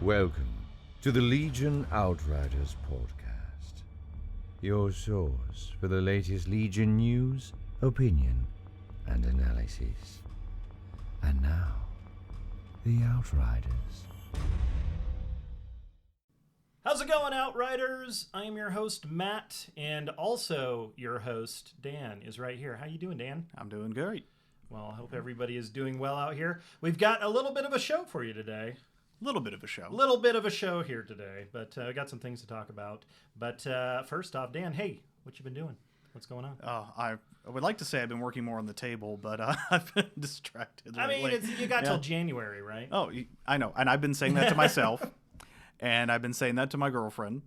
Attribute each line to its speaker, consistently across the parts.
Speaker 1: Welcome to the Legion Outriders podcast, your source for the latest Legion news, opinion, and analysis. And now, the Outriders.
Speaker 2: How's it going, Outriders? I am your host, Matt, and also your host, Dan, is right here. How you doing, Dan?
Speaker 3: I'm doing great.
Speaker 2: Well, I hope everybody is doing well out here. We've got a little bit of a show for you today.
Speaker 3: Little bit of a show.
Speaker 2: Little bit of a show here today, but we got some things to talk about. But first off, Dan, hey, what you been doing? What's going on?
Speaker 3: I would like to say I've been working more on the table, but I've been distracted lately.
Speaker 2: I mean, you got till January, right?
Speaker 3: Oh, I know. And I've been saying that to myself. And I've been saying that to my girlfriend.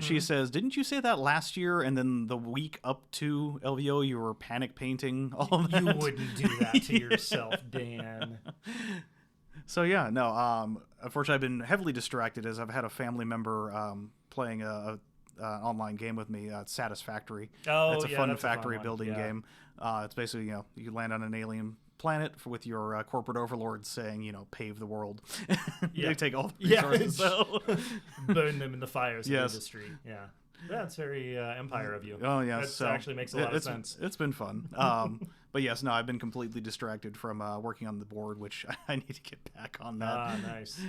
Speaker 3: She says, didn't you say that last year? And then the week up to LVO, you were panic painting all of that?
Speaker 2: You wouldn't do that to yourself, Dan.
Speaker 3: So, yeah, no. Unfortunately, I've been heavily distracted as I've had a family member playing an online game with me, Satisfactory.
Speaker 2: Oh,
Speaker 3: it's a fun
Speaker 2: that's
Speaker 3: factory
Speaker 2: a fun
Speaker 3: building game. It's basically, you land on an alien planet with your corporate overlords saying, pave the world. They take all the resources. So.
Speaker 2: Burn them in the fires of the industry. Yeah. That's very empire of you.
Speaker 3: Oh, yeah.
Speaker 2: That actually makes a lot of sense.
Speaker 3: It's been fun. But yes, no, I've been completely distracted from working on the board, which I need to get back on that.
Speaker 2: Ah, nice.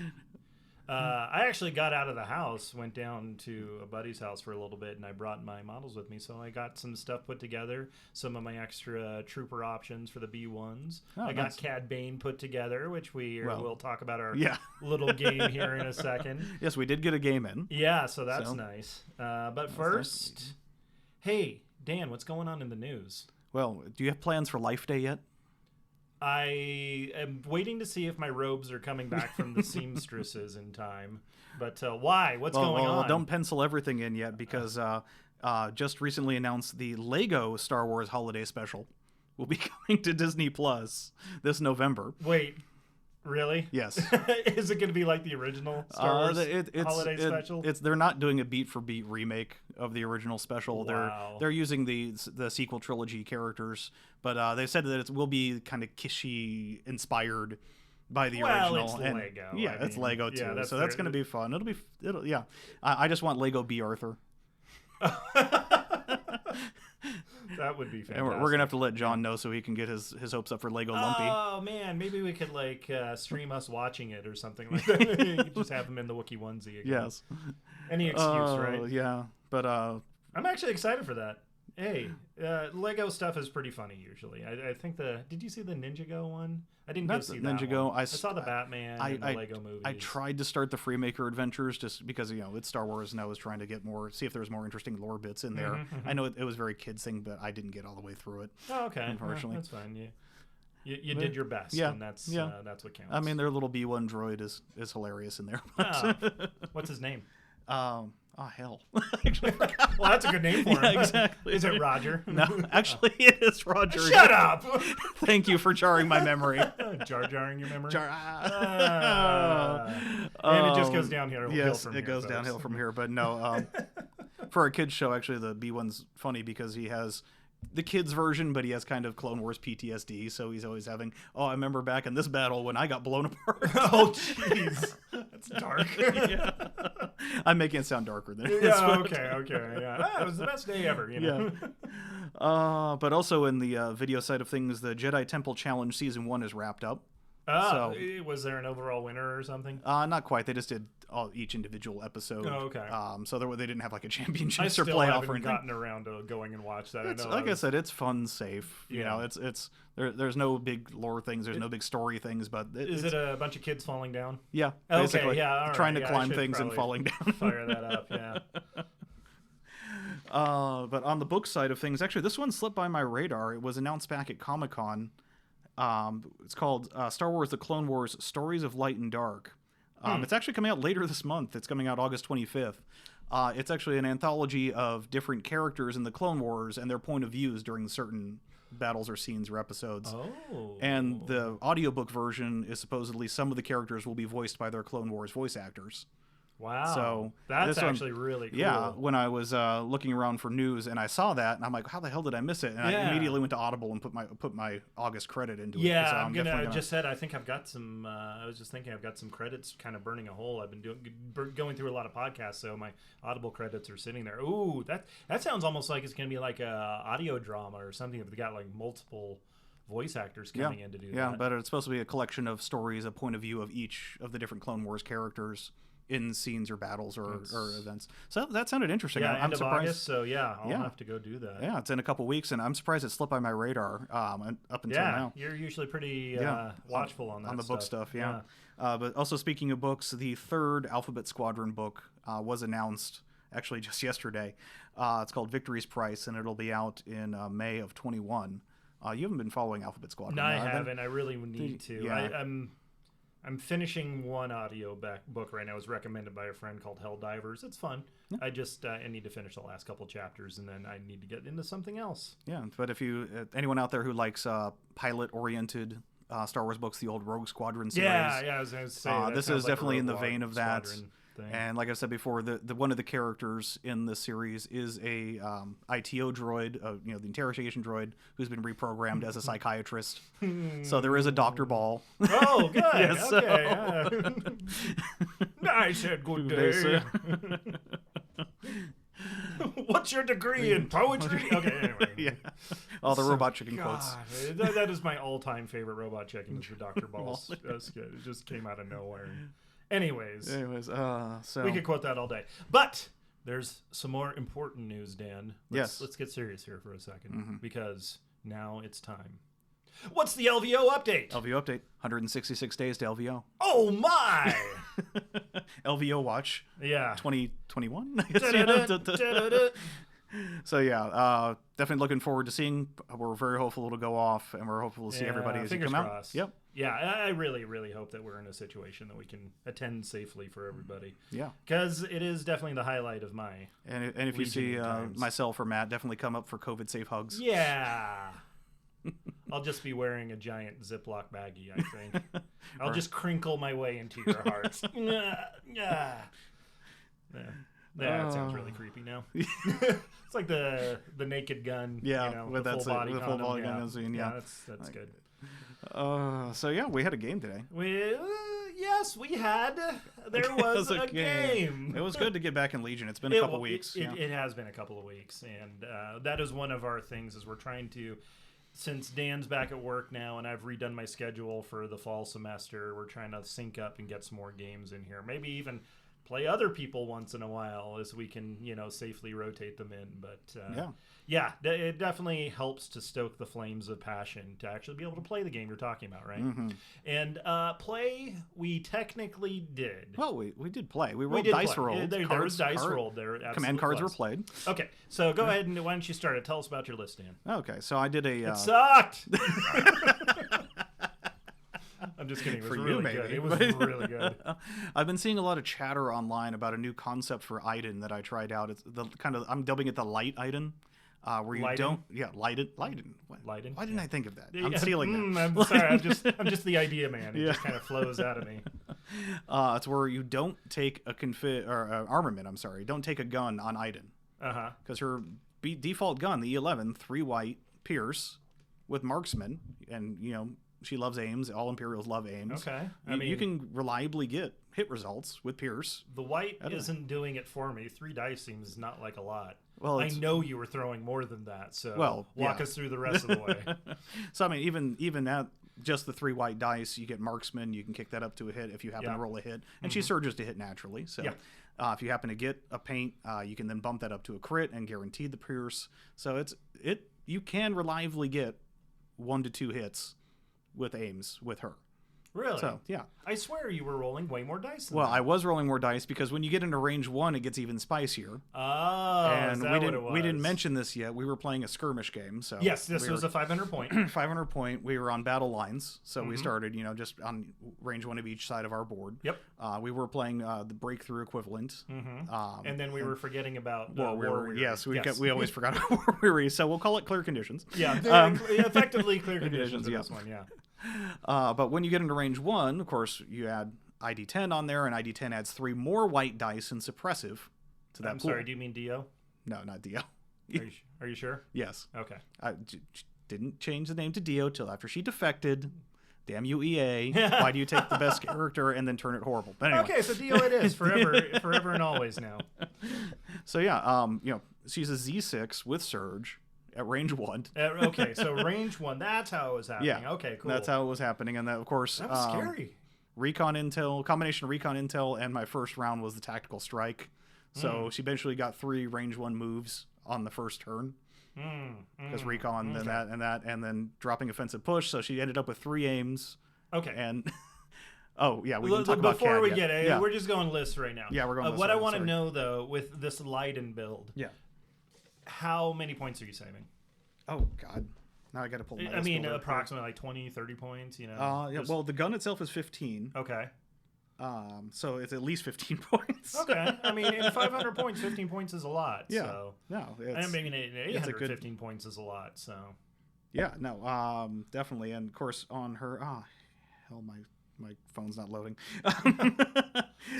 Speaker 2: I actually got out of the house, went down to a buddy's house for a little bit, and I brought my models with me. So I got some stuff put together, some of my extra trooper options for the B1s. I got Cad Bane put together, which we'll talk about our little game here in a second.
Speaker 3: Yes, we did get a game in.
Speaker 2: Yeah, so that's nice. But first, hey, Dan, what's going on in the news?
Speaker 3: Well, do you have plans for Life Day yet?
Speaker 2: I am waiting to see if my robes are coming back from the seamstresses in time. But why? What's going on?
Speaker 3: Don't pencil everything in yet because just recently announced the Lego Star Wars Holiday Special will be coming to Disney Plus this November.
Speaker 2: Wait, really?
Speaker 3: Yes.
Speaker 2: Is it going to be like the original Star Wars Holiday Special?
Speaker 3: They're not doing a beat-for-beat remake of the original special.
Speaker 2: Wow.
Speaker 3: They're using the sequel trilogy characters, but they said that it will be kind of Kishy inspired by the original.
Speaker 2: It's Lego.
Speaker 3: Yeah, it's Lego too. Yeah, so that's going to be fun. It'll I just want Lego B. Arthur.
Speaker 2: That would be fantastic.
Speaker 3: And we're gonna have to let John know so he can get his hopes up for Lego Lumpy.
Speaker 2: Oh man, maybe we could stream us watching it or something like that. You could just have him in the Wookiee onesie again.
Speaker 3: Yes.
Speaker 2: Any excuse, right?
Speaker 3: Yeah, but
Speaker 2: I'm actually excited for that. Hey, Lego stuff is pretty funny usually. I think did you see the Ninjago one? I didn't go see that
Speaker 3: Ninjago.
Speaker 2: one. I saw the Batman and the Lego movies.
Speaker 3: I tried to start the Freemaker Adventures just because it's Star Wars and I was trying to see if there was more interesting lore bits in there. I know it was very kids thing, but I didn't get all the way through it.
Speaker 2: Oh, okay.
Speaker 3: Unfortunately,
Speaker 2: that's fine. You did your best, and that's what counts.
Speaker 3: I mean, their little B1 droid is hilarious in there.
Speaker 2: What's his name?
Speaker 3: Oh, hell.
Speaker 2: Well, that's a good name for him.
Speaker 3: Yeah, exactly.
Speaker 2: Is it Roger?
Speaker 3: No, actually, it is Roger.
Speaker 2: Shut up!
Speaker 3: Thank you for jarring my memory.
Speaker 2: Jarring your memory?
Speaker 3: And
Speaker 2: it just goes downhill from here.
Speaker 3: Yes, it goes downhill from here. But no, for a kid's show, actually, the B1's funny because he has the kids version, but he has kind of Clone Wars PTSD, so he's always having, I remember back in this battle when I got blown apart.
Speaker 2: Oh, jeez. That's dark.
Speaker 3: Yeah. I'm making it sound darker than it is.
Speaker 2: Yeah, okay, yeah. It was the best day ever,
Speaker 3: Yeah. But also in the video side of things, the Jedi Temple Challenge Season 1 is wrapped up.
Speaker 2: So, was there an overall winner or something?
Speaker 3: Not quite. They just did each individual episode.
Speaker 2: Oh, okay.
Speaker 3: So they didn't have like a championship
Speaker 2: or
Speaker 3: playoff or anything.
Speaker 2: I haven't gotten around to going and watch that.
Speaker 3: I said, it's fun, safe. It's there's no big lore things. There's no big story things. But
Speaker 2: is it a bunch of kids falling down?
Speaker 3: Yeah.
Speaker 2: Basically, okay. Yeah.
Speaker 3: Trying to climb things and falling down.
Speaker 2: Fire that up. Yeah.
Speaker 3: But on the book side of things, actually, this one slipped by my radar. It was announced back at Comic-Con. It's called Star Wars: The Clone Wars: Stories of Light and Dark. It's actually coming out later this month. It's coming out August 25th. It's actually an anthology of different characters in the Clone Wars and their point of views during certain battles or scenes or episodes.
Speaker 2: Oh.
Speaker 3: And the audiobook version is supposedly some of the characters will be voiced by their Clone Wars voice actors.
Speaker 2: Wow.
Speaker 3: So
Speaker 2: that's
Speaker 3: this one-
Speaker 2: actually really cool.
Speaker 3: Yeah, when I was looking around for news and I saw that, and I'm like, how the hell did I miss it? And I
Speaker 2: Yeah.
Speaker 3: immediately went to Audible and put my August credit into it.
Speaker 2: Yeah,
Speaker 3: So
Speaker 2: I'm
Speaker 3: definitely
Speaker 2: gonna just said I think I've got some. I was just thinking I've got some credits kind of burning a hole. I've been going through a lot of podcasts, so my Audible credits are sitting there. Ooh, that sounds almost like it's gonna be like a audio drama or something. If they got like multiple voice actors coming in to do
Speaker 3: Yeah,
Speaker 2: that.
Speaker 3: but it's supposed to be a collection of stories, a point of view of each of the different Clone Wars characters in scenes or battles or events. So that sounded interesting.
Speaker 2: Yeah,
Speaker 3: I'm
Speaker 2: end of
Speaker 3: surprised.
Speaker 2: August. So yeah, I'll
Speaker 3: Yeah.
Speaker 2: have to go do that.
Speaker 3: Yeah, it's in a couple weeks, and I'm surprised it slipped by my radar up until
Speaker 2: Yeah,
Speaker 3: now.
Speaker 2: you're usually pretty
Speaker 3: Yeah.
Speaker 2: watchful on that
Speaker 3: On the book
Speaker 2: stuff.
Speaker 3: stuff, yeah. But also speaking of books, the third Alphabet Squadron book was announced actually just yesterday. It's called Victory's Price, and it'll be out in May of 21. You haven't been following Alphabet Squadron.
Speaker 2: No, I
Speaker 3: have you?
Speaker 2: haven't. I really need to.
Speaker 3: Yeah.
Speaker 2: I'm finishing one audio book right now. It was recommended by a friend called Helldivers. It's fun.
Speaker 3: Yeah.
Speaker 2: I just I need to finish the last couple chapters, and then I need to get into something else.
Speaker 3: Yeah, but if you anyone out there who likes pilot-oriented Star Wars books, the old Rogue Squadron series,
Speaker 2: Yeah, I was going to say that
Speaker 3: this
Speaker 2: sounds
Speaker 3: is
Speaker 2: like a
Speaker 3: definitely in the
Speaker 2: Rogue
Speaker 3: vein of that.
Speaker 2: Squadron thing.
Speaker 3: And like I said before, the one of the characters in the series is a ITO droid, the interrogation droid, who's been reprogrammed as a psychiatrist. So there is a Dr. Ball.
Speaker 2: Oh, good.
Speaker 3: Yes,
Speaker 2: Okay. I said good day. What's your degree in poetry? Okay, anyway.
Speaker 3: Yeah. All the robot chicken
Speaker 2: God,
Speaker 3: quotes.
Speaker 2: that is my all-time favorite robot chicken, is the Dr. Balls. That's good. It just came out of nowhere. Anyways,
Speaker 3: So
Speaker 2: we could quote that all day. But there's some more important news, Dan.
Speaker 3: Yes.
Speaker 2: Let's get serious here for a 2nd because now it's time. What's the LVO update?
Speaker 3: LVO update, 166 days to LVO.
Speaker 2: Oh, my!
Speaker 3: LVO watch,
Speaker 2: Yeah.
Speaker 3: 2021?
Speaker 2: Da-da-da.
Speaker 3: So yeah, definitely looking forward to seeing. We're very hopeful it'll go off, and we're hopeful to see everybody as you
Speaker 2: fingers
Speaker 3: come
Speaker 2: crossed.
Speaker 3: out. Yep.
Speaker 2: Yeah, I really, really hope that we're in a situation that we can attend safely for everybody.
Speaker 3: Yeah.
Speaker 2: Because it is definitely the highlight of my...
Speaker 3: And if you
Speaker 2: Legion
Speaker 3: see
Speaker 2: times.
Speaker 3: myself or Matt, definitely come up for COVID safe hugs.
Speaker 2: Yeah. I'll just be wearing a giant Ziploc baggie, I think. I'll just crinkle my way into your hearts. Yeah. That sounds really creepy now. It's like the Naked Gun,
Speaker 3: Yeah,
Speaker 2: with
Speaker 3: with
Speaker 2: the full body
Speaker 3: the
Speaker 2: condom.
Speaker 3: full body
Speaker 2: yeah.
Speaker 3: condom scene, yeah.
Speaker 2: That's good.
Speaker 3: So yeah, we had a game today.
Speaker 2: Yes, we had. There was a game.
Speaker 3: It was good to get back in Legion. It's been a couple weeks.
Speaker 2: It has been a couple of weeks, and that is one of our things. Is we're trying to, since Dan's back at work now, and I've redone my schedule for the fall semester. We're trying to sync up and get some more games in here. Maybe even play other people once in a while as we can, safely rotate them in. But it definitely helps to stoke the flames of passion to actually be able to play the game you're talking about, right?
Speaker 3: Mm-hmm.
Speaker 2: And play, we technically did.
Speaker 3: Well, we did play. We rolled
Speaker 2: did
Speaker 3: dice
Speaker 2: play.
Speaker 3: rolls.
Speaker 2: There was dice rolled. There
Speaker 3: Command cards were
Speaker 2: was.
Speaker 3: played.
Speaker 2: Okay, so go ahead and why don't you start it? Tell us about your list, Dan.
Speaker 3: Okay, so I did a.
Speaker 2: It sucked. I'm just kidding. It was
Speaker 3: For you,
Speaker 2: really
Speaker 3: maybe.
Speaker 2: good. It was really good.
Speaker 3: I've been seeing a lot of chatter online about a new concept for Iden that I tried out. It's the I'm dubbing it the light Iden, where you
Speaker 2: Liden?
Speaker 3: don't. Yeah, Liden. What?
Speaker 2: Liden?
Speaker 3: Why didn't
Speaker 2: Yeah.
Speaker 3: I think of that? I'm stealing that.
Speaker 2: I'm sorry. I'm just the idea man. It just kind of flows out of me.
Speaker 3: It's where you don't take a armament. I'm sorry, don't take a gun on Iden because her default gun, the E11, 3 white Pierce with marksman, and she loves aims. All Imperials love aims.
Speaker 2: Okay.
Speaker 3: You can reliably get hit results with Pierce.
Speaker 2: The white isn't doing it for me. 3 dice seems not like a lot.
Speaker 3: Well,
Speaker 2: I know you were throwing more than that, so walk
Speaker 3: yeah.
Speaker 2: us through the rest of the way.
Speaker 3: So I mean, even at just the 3 white dice, you get marksman. You can kick that up to a hit if you happen to roll a hit, and she surges to hit naturally. So if you happen to get a paint, you can then bump that up to a crit and guarantee the Pierce. So you can reliably get 1 to 2 hits with aims with her.
Speaker 2: Really?
Speaker 3: So, yeah.
Speaker 2: I swear you were rolling way more dice than
Speaker 3: Well,
Speaker 2: that.
Speaker 3: I was rolling more dice because when you get into range 1, it gets even spicier.
Speaker 2: Oh,
Speaker 3: And
Speaker 2: is that
Speaker 3: we
Speaker 2: what
Speaker 3: didn't
Speaker 2: it was?
Speaker 3: we didn't mention this yet. We were playing a skirmish game. So
Speaker 2: Yes, this was a 500 point.
Speaker 3: 500 point. We were on battle lines, so we started, just on range 1 of each side of our board.
Speaker 2: Yep.
Speaker 3: We were playing the breakthrough equivalent.
Speaker 2: And then we were forgetting about
Speaker 3: War
Speaker 2: War
Speaker 3: Weary. Yes, we
Speaker 2: Yes.
Speaker 3: we always forgot about War Weary, so we'll call it clear conditions.
Speaker 2: Yeah, effectively clear conditions in
Speaker 3: yeah.
Speaker 2: this one, yeah.
Speaker 3: But when you get into range 1, of course, you add ID10 on there, and ID10 adds 3 more white dice and suppressive to that
Speaker 2: I'm
Speaker 3: pool.
Speaker 2: sorry, do you mean Dio?
Speaker 3: No, not Dio.
Speaker 2: Are you sure?
Speaker 3: Yes.
Speaker 2: Okay.
Speaker 3: I didn't change the name to Dio till after she defected. Damn you, EA. Why do you take the best character and then turn it horrible? But anyway.
Speaker 2: Okay, so Dio it is forever and always now.
Speaker 3: So yeah, she's a Z6 with Surge at range 1.
Speaker 2: Okay, so range 1, that's how it was happening.
Speaker 3: Yeah.
Speaker 2: Okay, cool.
Speaker 3: That's how it was happening. And that, of course,
Speaker 2: That was scary.
Speaker 3: Recon Intel, combination of Recon Intel, and my first round was the Tactical Strike. So she eventually got 3 range 1 moves on the first turn. Because Recon, then that, and then dropping Offensive Push. So she ended up with 3 aims.
Speaker 2: Okay.
Speaker 3: And oh yeah, we can talk about
Speaker 2: before
Speaker 3: CAD
Speaker 2: we
Speaker 3: yet.
Speaker 2: get it.
Speaker 3: Yeah.
Speaker 2: We're just going lists right now.
Speaker 3: Yeah, we're going lists
Speaker 2: what
Speaker 3: right
Speaker 2: I
Speaker 3: now,
Speaker 2: want to
Speaker 3: sorry.
Speaker 2: know though, with this Liden build, how many points are you saving?
Speaker 3: Oh god, now I got to pull. My
Speaker 2: I mean,
Speaker 3: list over.
Speaker 2: approximately like 20, 30 points. You know.
Speaker 3: Yeah.
Speaker 2: Just-
Speaker 3: Well, the gun itself is 15.
Speaker 2: Okay.
Speaker 3: So it's at least 15 points.
Speaker 2: Okay. I mean, in 500 points, 15 points is a lot.
Speaker 3: Yeah.
Speaker 2: So.
Speaker 3: No,
Speaker 2: I mean, in
Speaker 3: it's a
Speaker 2: 815 points is a lot. So.
Speaker 3: Yeah. No. Definitely, and of course on her. Hell, my phone's not loading.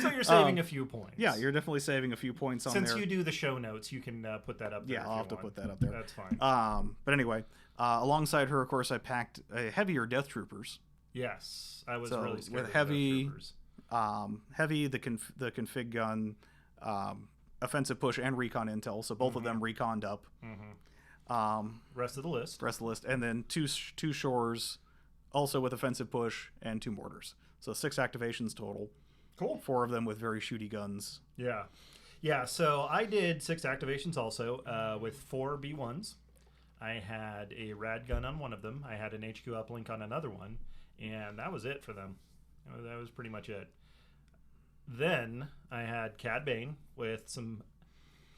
Speaker 2: So you're saving a few points.
Speaker 3: Yeah, you're definitely saving a few points on
Speaker 2: Since
Speaker 3: there.
Speaker 2: you do the show notes, you can put that up there.
Speaker 3: Yeah,
Speaker 2: if
Speaker 3: I'll
Speaker 2: you
Speaker 3: have to
Speaker 2: want.
Speaker 3: put that up there.
Speaker 2: That's fine.
Speaker 3: But anyway, alongside her, of course, I packed heavier Death Troopers.
Speaker 2: Yes, I was
Speaker 3: So,
Speaker 2: really scared
Speaker 3: with
Speaker 2: of the
Speaker 3: heavy-
Speaker 2: Death Troopers.
Speaker 3: Heavy, the config gun, offensive push, and recon intel. So both of them reconned up.
Speaker 2: Rest of the list.
Speaker 3: Rest of the list, and then two shores, also with offensive push and 2 mortars. So 6 activations total.
Speaker 2: Cool.
Speaker 3: 4 of them with very shooty guns.
Speaker 2: Yeah. Yeah, so I did 6 activations also with 4 B1s. I had a rad gun on one of them. I had an HQ uplink on another one. And that was it for them. That was pretty much it. Then I had Cad Bane with some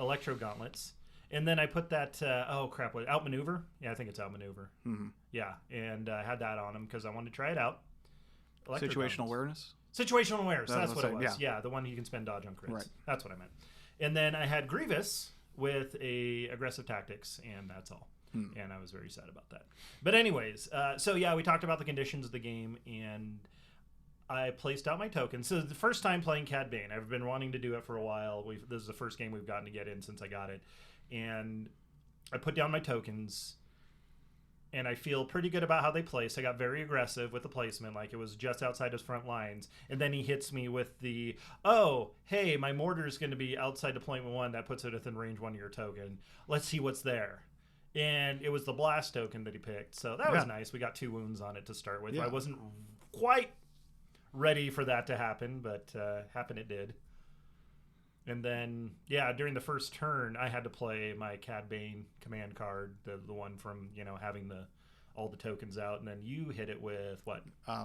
Speaker 2: electro gauntlets. And then I put that, outmaneuver? Yeah, I think it's outmaneuver.
Speaker 3: Mm-hmm.
Speaker 2: Yeah, and I had that on him because I wanted to try it out. Electro
Speaker 3: Situational
Speaker 2: gauntlets.
Speaker 3: awareness.
Speaker 2: Situational awareness. That's what it was.
Speaker 3: Yeah.
Speaker 2: Yeah, the one you can spend dodge on crits.
Speaker 3: Right.
Speaker 2: That's what I meant. And then I had Grievous with a aggressive tactics, and that's all. And I was very sad about that. But anyways, so yeah, we talked about the conditions of the game, and I placed out my tokens. So the first time playing Cad Bane. I've been wanting to do it for a while. This is the first game we've gotten to get in since I got it. And I put down my tokens, and I feel pretty good about how they place. I got very aggressive with the placement, like it was just outside his front lines. And then he hits me with the, oh, hey, my mortar is going to be outside deployment 1. That puts it within range 1 of your token. Let's see what's there. And it was the blast token that he picked. So that was nice. We got 2 wounds on it to start with.
Speaker 3: Yeah.
Speaker 2: I wasn't quite ready for that to happen, but happen it did. And then, yeah, during the first turn, I had to play my Cad Bane command card, the one from, having all the tokens out. And then you hit it with what?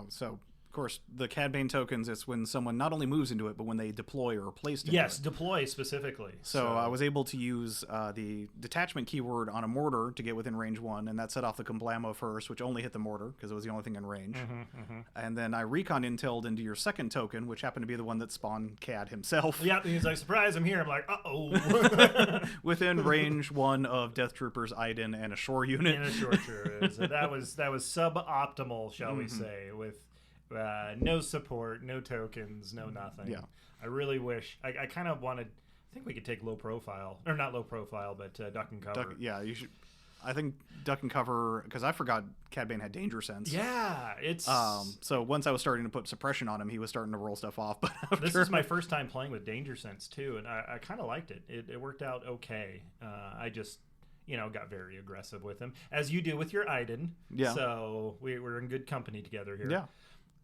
Speaker 3: So, of course, the Cad Bane tokens, it's when someone not only moves into it, but when they deploy or are placed into
Speaker 2: Yes,
Speaker 3: it.
Speaker 2: deploy specifically.
Speaker 3: So I was able to use the detachment keyword on a mortar to get within range 1, and that set off the Komblamo first, which only hit the mortar because it was the only thing in range. And then I recon intelled into your second token, which happened to be the one that spawned Cad himself.
Speaker 2: Yeah, he's like, surprise, I'm here. I'm like, uh-oh.
Speaker 3: Within range 1 of Death Troopers, Iden, and a shore unit.
Speaker 2: And a short is. That was suboptimal, shall we say, with no support, no tokens, no nothing.
Speaker 3: Yeah.
Speaker 2: I really wish. I kind of wanted. I think we could take low profile, or not low profile, but duck and cover.
Speaker 3: You should. I think duck and cover, because I forgot Cad Bane had danger sense.
Speaker 2: Yeah, it's.
Speaker 3: So once I was starting to put suppression on him, he was starting to roll stuff off. But after...
Speaker 2: This is my first time playing with danger sense too, and I kind of liked it. It worked out okay. I just. Got very aggressive with him, as you do with your Iden.
Speaker 3: Yeah.
Speaker 2: So we're in good company together here.
Speaker 3: Yeah.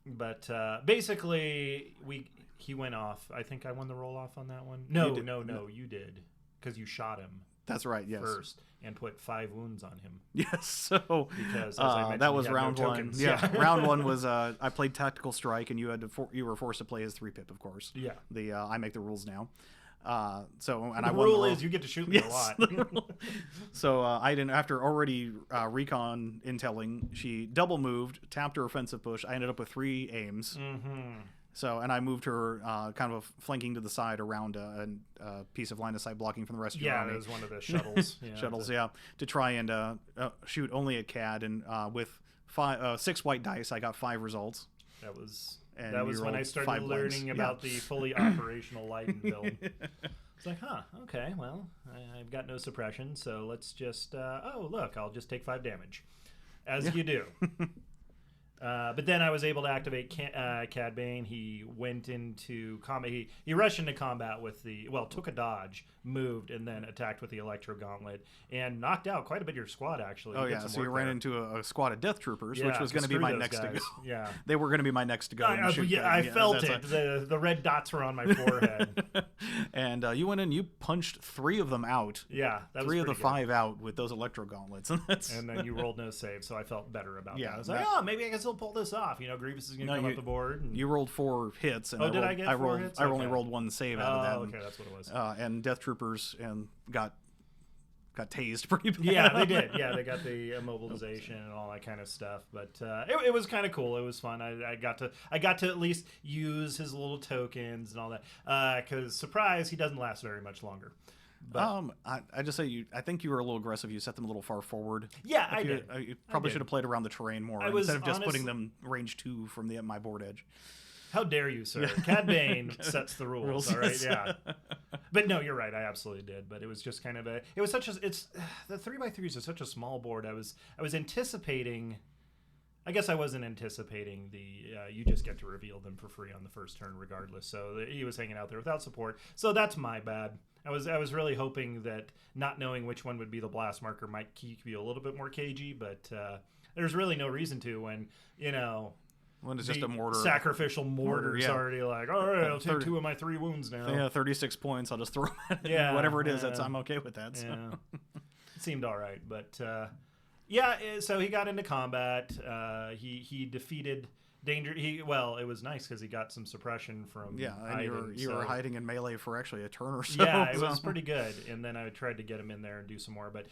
Speaker 2: But basically, he went off. I think I won the roll off on that one. No, you did, because you shot him.
Speaker 3: That's right. Yes.
Speaker 2: First, and put 5 wounds on him.
Speaker 3: Yes. So
Speaker 2: because as I mentioned,
Speaker 3: that was
Speaker 2: he had
Speaker 3: round
Speaker 2: no
Speaker 3: 1.
Speaker 2: tokens.
Speaker 3: Yeah. Round 1 was I played tactical strike, and you were forced to play his 3-pip, of course.
Speaker 2: Yeah.
Speaker 3: The I make the rules now. And
Speaker 2: the
Speaker 3: I won
Speaker 2: rule
Speaker 3: the
Speaker 2: is you get to shoot me a
Speaker 3: Yes.
Speaker 2: lot.
Speaker 3: So I didn't, after already recon intelling, she double moved, tapped her offensive push. I ended up with 3 aims. So, and I moved her kind of flanking to the side around a piece of line of sight blocking from the rest of your
Speaker 2: Yeah,
Speaker 3: army.
Speaker 2: that was one of the shuttles.
Speaker 3: To try and shoot only at Cad. And with 6 white dice, I got 5 results.
Speaker 2: That was
Speaker 3: And
Speaker 2: that was when I started
Speaker 3: 5 blanks.
Speaker 2: learning about the fully operational Liden build. It's like, okay, well, I've got no suppression, so let's just, oh, look, I'll just take 5 damage. As you do. But then I was able to activate Cad Bane. He went into combat. He rushed into combat with took a dodge, moved, and then attacked with the Electro Gauntlet and knocked out quite a bit of your squad, actually.
Speaker 3: Oh, yeah. So you ran into a squad of Death Troopers, which was going to be my next
Speaker 2: guys.
Speaker 3: to go.
Speaker 2: Yeah.
Speaker 3: They were going to be my next to go.
Speaker 2: I felt it. The red dots were on my forehead.
Speaker 3: And you went in, you punched 3 of them out.
Speaker 2: Yeah. That was
Speaker 3: 3 of the
Speaker 2: good.
Speaker 3: 5 out with those Electro Gauntlets.
Speaker 2: And then you rolled no save, so I felt better about that. I was like, maybe I can still pull this off. Grievous is going to come up the board. And...
Speaker 3: You rolled 4 hits. And
Speaker 2: I get 4 hits?
Speaker 3: I only rolled 1 save out of that.
Speaker 2: Okay, that's what it was.
Speaker 3: And Death Troopers and got tased pretty bad.
Speaker 2: Yeah, they did. Yeah, they got the immobilization and all that kind of stuff. But it was kind of cool. It was fun. I got to at least use his little tokens and all that. Because surprise, he doesn't last very much longer. But,
Speaker 3: I just say I think you were a little aggressive. You set them a little far forward.
Speaker 2: Yeah, I did.
Speaker 3: You probably should have played around the terrain more instead of just putting them range 2 from my board edge.
Speaker 2: How dare you, sir? Cad Bane sets the rules, all right?
Speaker 3: Yes.
Speaker 2: Yeah. But no, you're right. I absolutely did. But it was just kind of the 3x3s are such a small board. I was anticipating. I guess I wasn't anticipating you just get to reveal them for free on the first turn regardless. So he was hanging out there without support. So that's my bad. I was really hoping that not knowing which one would be the blast marker might keep you a little bit more cagey, but there's really no reason to when
Speaker 3: when it's just a mortar,
Speaker 2: sacrificial mortar's already like, all right, I'll take 2 of my 3 wounds now.
Speaker 3: Yeah, 36 points. I'll just throw them at
Speaker 2: it.
Speaker 3: Whatever it is, I'm okay with that. So.
Speaker 2: Yeah. It seemed all right, but so he got into combat. He defeated danger. It was nice because he got some suppression from.
Speaker 3: Yeah, and you were hiding in melee for actually a turn or so.
Speaker 2: Yeah, it was pretty good. And then I tried to get him in there and do some more. But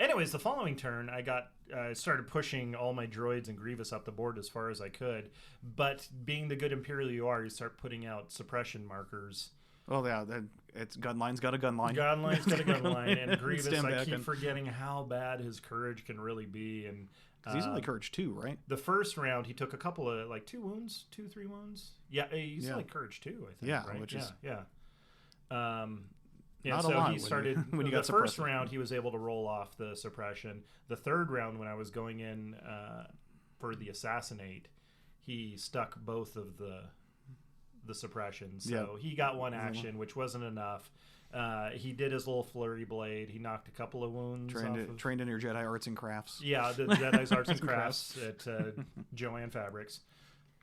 Speaker 2: anyways, the following turn, I started pushing all my droids and Grievous up the board as far as I could. But being the good Imperial you are, you start putting out suppression markers.
Speaker 3: Well, yeah, it's Gunline's got a gunline.
Speaker 2: Gunline's got a gunline, and Grievous, I keep forgetting how bad his courage can really be. And
Speaker 3: he's only courage 2, right?
Speaker 2: The first round, he took a couple of 2 wounds, 3 wounds. Yeah, he's like courage 2, I think.
Speaker 3: Yeah,
Speaker 2: right?
Speaker 3: which is
Speaker 2: not
Speaker 3: a lot
Speaker 2: he started
Speaker 3: when you
Speaker 2: the
Speaker 3: got
Speaker 2: first round. He was able to roll off the suppression. The third round, when I was going in for the assassinate, he stuck both of the suppressions. So he got 1 action, which wasn't enough. He did his little flurry blade. He knocked a couple of wounds.
Speaker 3: Trained in your Jedi arts and crafts.
Speaker 2: Yeah, the Jedi's arts and crafts at Joanne Fabrics.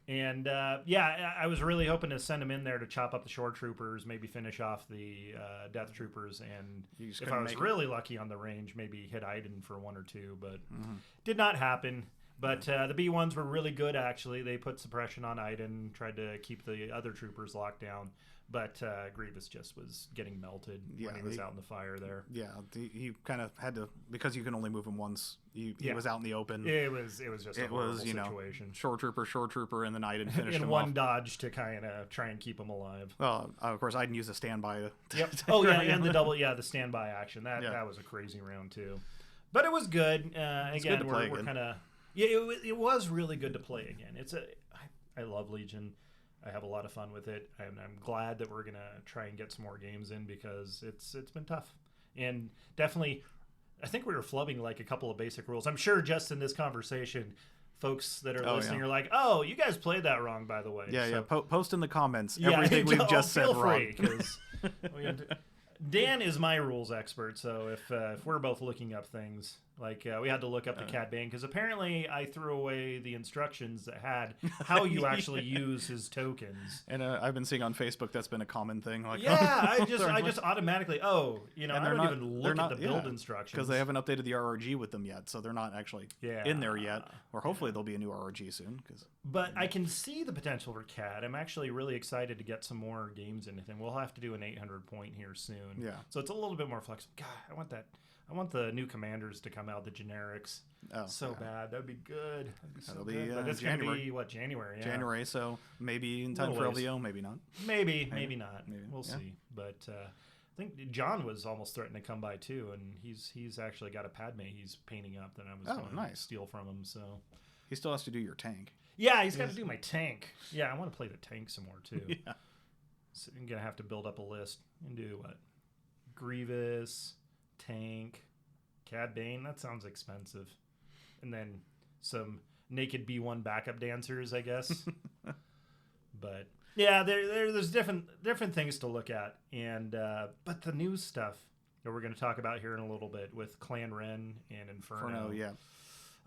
Speaker 2: And I was really hoping to send him in there to chop up the shore troopers, maybe finish off the death troopers, and if I was really lucky on the range, maybe hit Iden for 1 or 2, but did not happen. But the B1s were really good, actually. They put suppression on Iden, tried to keep the other troopers locked down. But Grievous just was getting melted when he was out in the fire there.
Speaker 3: Yeah, he kind of had to, because you can only move him once. He was out in the open.
Speaker 2: It was just a horrible situation.
Speaker 3: Shore trooper, and then Iden finished him
Speaker 2: off. In one dodge to kind of try and keep him alive.
Speaker 3: Well, of course, Iden used a standby.
Speaker 2: And the standby action. That was a crazy round too. But it was good. Again, we're kind of... Yeah, it was really good to play again. I love Legion. I have a lot of fun with it, and I'm glad that we're gonna try and get some more games in because it's been tough. And definitely, I think we were flubbing a couple of basic rules. I'm sure just in this conversation, folks that are listening are like, "Oh, you guys played that wrong, by the way."
Speaker 3: Yeah. Post in the comments everything we've just said wrong.
Speaker 2: Because Dan is my rules expert, so if we're both looking up things, we had to look up the Cad Bane because apparently I threw away the instructions that had how you actually use his tokens.
Speaker 3: And I've been seeing on Facebook that's been a common thing.
Speaker 2: I just automatically I don't even look at the build instructions
Speaker 3: because they haven't updated the RRG with them yet, so they're not actually in there yet. Or hopefully there'll be a new RRG soon.
Speaker 2: But I can see the potential for Cad. I'm actually really excited to get some more games in it, and we'll have to do an 800 point here soon. Yeah. So it's a little bit more flexible. God, I want that. I want the new commanders to come out, the generics. Bad. That'd be good. That'll be But it's going to be, January? Yeah.
Speaker 3: January, so maybe in time for LVO, maybe not.
Speaker 2: Maybe not. We'll see. But I think John was almost threatening to come by, too, and he's actually got a Padme he's painting up that I was going to steal from him. So
Speaker 3: he still has to do your tank.
Speaker 2: Yeah, he's got to do my tank. Yeah, I want to play the tank some more too.
Speaker 3: Yeah.
Speaker 2: So I'm gonna have to build up a list and do what? Grievous, tank, Cad Bane. That sounds expensive. And then some naked B1 backup dancers, I guess. But yeah, there's different things to look at, and but the news stuff that we're going to talk about here in a little bit with Clan Ren and Inferno.
Speaker 3: Yeah.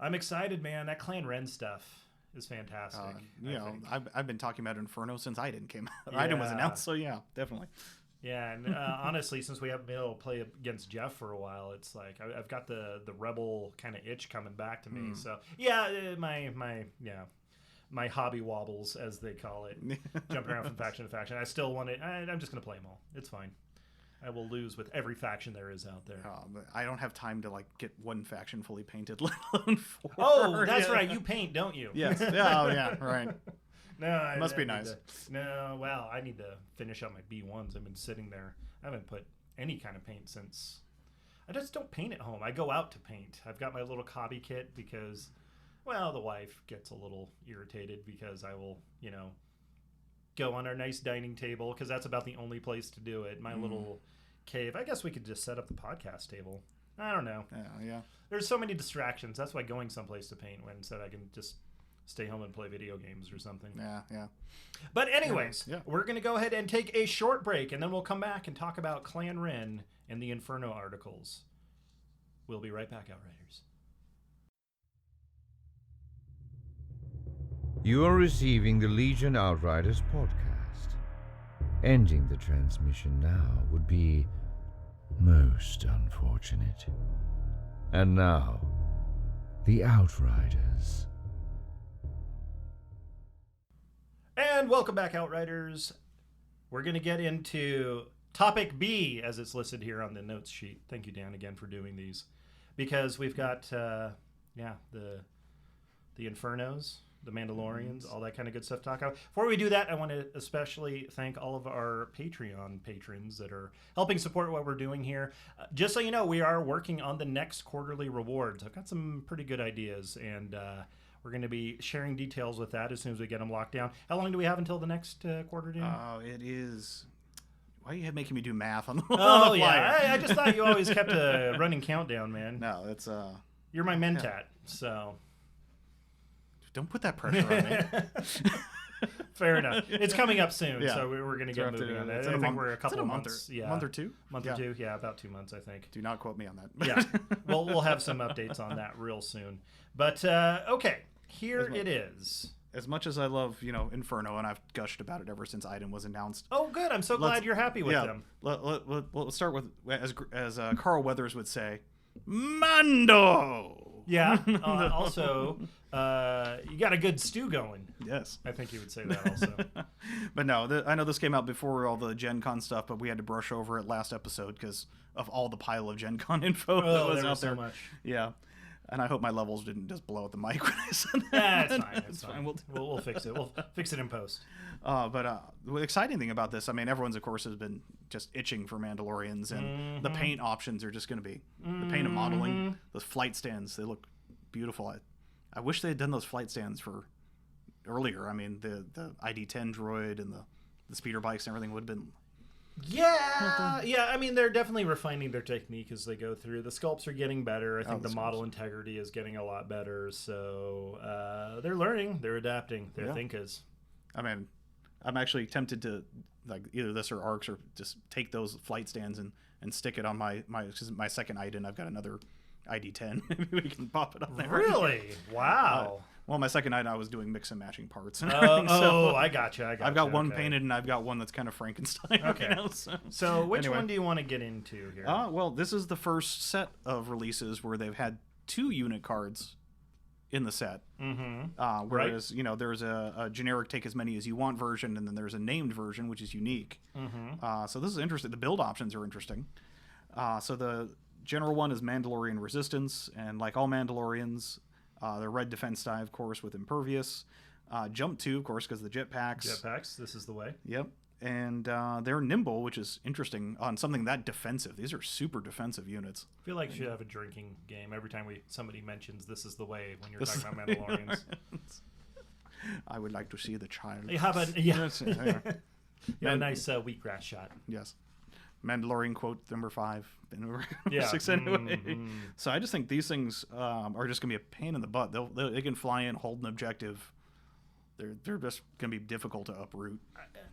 Speaker 2: I'm excited, man. That Clan Ren stuff is fantastic.
Speaker 3: I've been talking about Inferno since Iden came out. Iden was announced, so yeah, definitely.
Speaker 2: Yeah, and honestly, since we haven't been able to play against Jeff for a while, it's like I've got the rebel kind of itch coming back to me. So yeah, my hobby wobbles, as they call it, jumping around from faction to faction. I still want it. I'm just gonna play them all. It's fine. I will lose with every faction there is out there.
Speaker 3: But I don't have time to like get one faction fully painted, let alone 4.
Speaker 2: Oh, that's right. You paint, don't you?
Speaker 3: Yes. Yeah. Oh, yeah. Right.
Speaker 2: No,
Speaker 3: must be nice.
Speaker 2: I need to finish up my B1s. I've been sitting there. I haven't put any kind of paint since. I just don't paint at home. I go out to paint. I've got my little hobby kit because, well, the wife gets a little irritated because I will, go on our nice dining table because that's about the only place to do it. My little cave. I guess we could just set up the podcast table. I don't know.
Speaker 3: Yeah.
Speaker 2: There's so many distractions. That's why going someplace to paint when instead I can just stay home and play video games or something.
Speaker 3: Yeah.
Speaker 2: But anyways,
Speaker 3: Yeah.
Speaker 2: We're going to go ahead and take a short break, and then we'll come back and talk about Clan Ren and the Inferno articles. We'll be right back, Outriders.
Speaker 1: You are receiving the Legion Outriders podcast. Ending the transmission now would be most unfortunate. And now, the Outriders.
Speaker 2: And welcome back, Outriders. We're going to get into topic B, as it's listed here on the notes sheet. Thank you, Dan, again for doing these. Because we've got, the Infernos, the Mandalorians, all that kind of good stuff to talk about. Before we do that, I want to especially thank all of our Patreon patrons that are helping support what we're doing here. Just so you know, we are working on the next quarterly rewards. I've got some pretty good ideas, and we're going to be sharing details with that as soon as we get them locked down. How long do we have until the next quarter, Dan?
Speaker 3: It is... Why are you making me do math on the
Speaker 2: Oh, yeah. I just thought you always kept a running countdown, man.
Speaker 3: No, it's...
Speaker 2: You're my mentat, so...
Speaker 3: Don't put that pressure on me.
Speaker 2: Fair enough. It's coming up soon, so we're going to get moving on that. I think we're a couple of months.
Speaker 3: Month or two?
Speaker 2: Month or two, yeah, about 2 months, I think.
Speaker 3: Do not quote me on that.
Speaker 2: Yeah, we'll have some updates on that real soon. But, okay, here it is.
Speaker 3: As much as I love, Inferno, and I've gushed about it ever since Iden was announced.
Speaker 2: Oh, good. I'm so glad you're happy with them.
Speaker 3: Let's start with, as Carl Weathers would say, Mando!
Speaker 2: Yeah. Also, you got a good stew going.
Speaker 3: Yes.
Speaker 2: I think you would say that also.
Speaker 3: But no, I know this came out before all the Gen Con stuff, but we had to brush over it last episode because of all the pile of Gen Con info that was out there.
Speaker 2: So much.
Speaker 3: Yeah. And I hope my levels didn't just blow out the mic when I said
Speaker 2: that.
Speaker 3: It's
Speaker 2: fine. It's fine. We'll fix it. We'll fix it in post.
Speaker 3: But the exciting thing about this, I mean, everyone's, of course, has been just itching for Mandalorians, and the paint options are just going to be the paint and modeling, those flight stands. They look beautiful. I wish they had done those flight stands for earlier. I mean, the ID-10 droid and the speeder bikes and everything would have been...
Speaker 2: Yeah. I mean, they're definitely refining their technique as they go through. The sculpts are getting better. I think the model integrity is getting a lot better. So they're learning. They're adapting. They're thinkers.
Speaker 3: I mean, I'm actually tempted to like either this or ARCs or just take those flight stands and stick it on my second Iden. I've got another ID-10. Maybe we can pop it up there.
Speaker 2: Really? Wow.
Speaker 3: Well, my second Iden, I was doing mix and matching parts.
Speaker 2: I gotcha.
Speaker 3: I've got one painted, and I've got one that's kind of Frankenstein.
Speaker 2: Okay. So which one do you want to get into here?
Speaker 3: Well, this is the first set of releases where they've had 2 unit cards in the set.
Speaker 2: Mm-hmm.
Speaker 3: Whereas, there's a generic take as many as you want version, and then there's a named version, which is unique.
Speaker 2: Mm-hmm.
Speaker 3: So this is interesting. The build options are interesting. So the general one is Mandalorian Resistance, and like all Mandalorians... the red defense die, of course, with Impervious. Jump 2, of course, because of the jetpacks.
Speaker 2: Jetpacks, this is the way.
Speaker 3: Yep. And they're nimble, which is interesting on something that defensive. These are super defensive units.
Speaker 2: I feel like you should have a drinking game every time somebody mentions this is the way when you're talking about Mandalorians.
Speaker 3: I would like to see the child.
Speaker 2: How about yeah,
Speaker 3: Yeah.
Speaker 2: yeah, a nice wheatgrass shot.
Speaker 3: Yes. Mandalorian quote number 5. Number
Speaker 2: Yeah.
Speaker 3: 6 anyway. So I just think these things are just gonna be a pain in the butt. They can fly in, hold an objective. They're just gonna be difficult to uproot.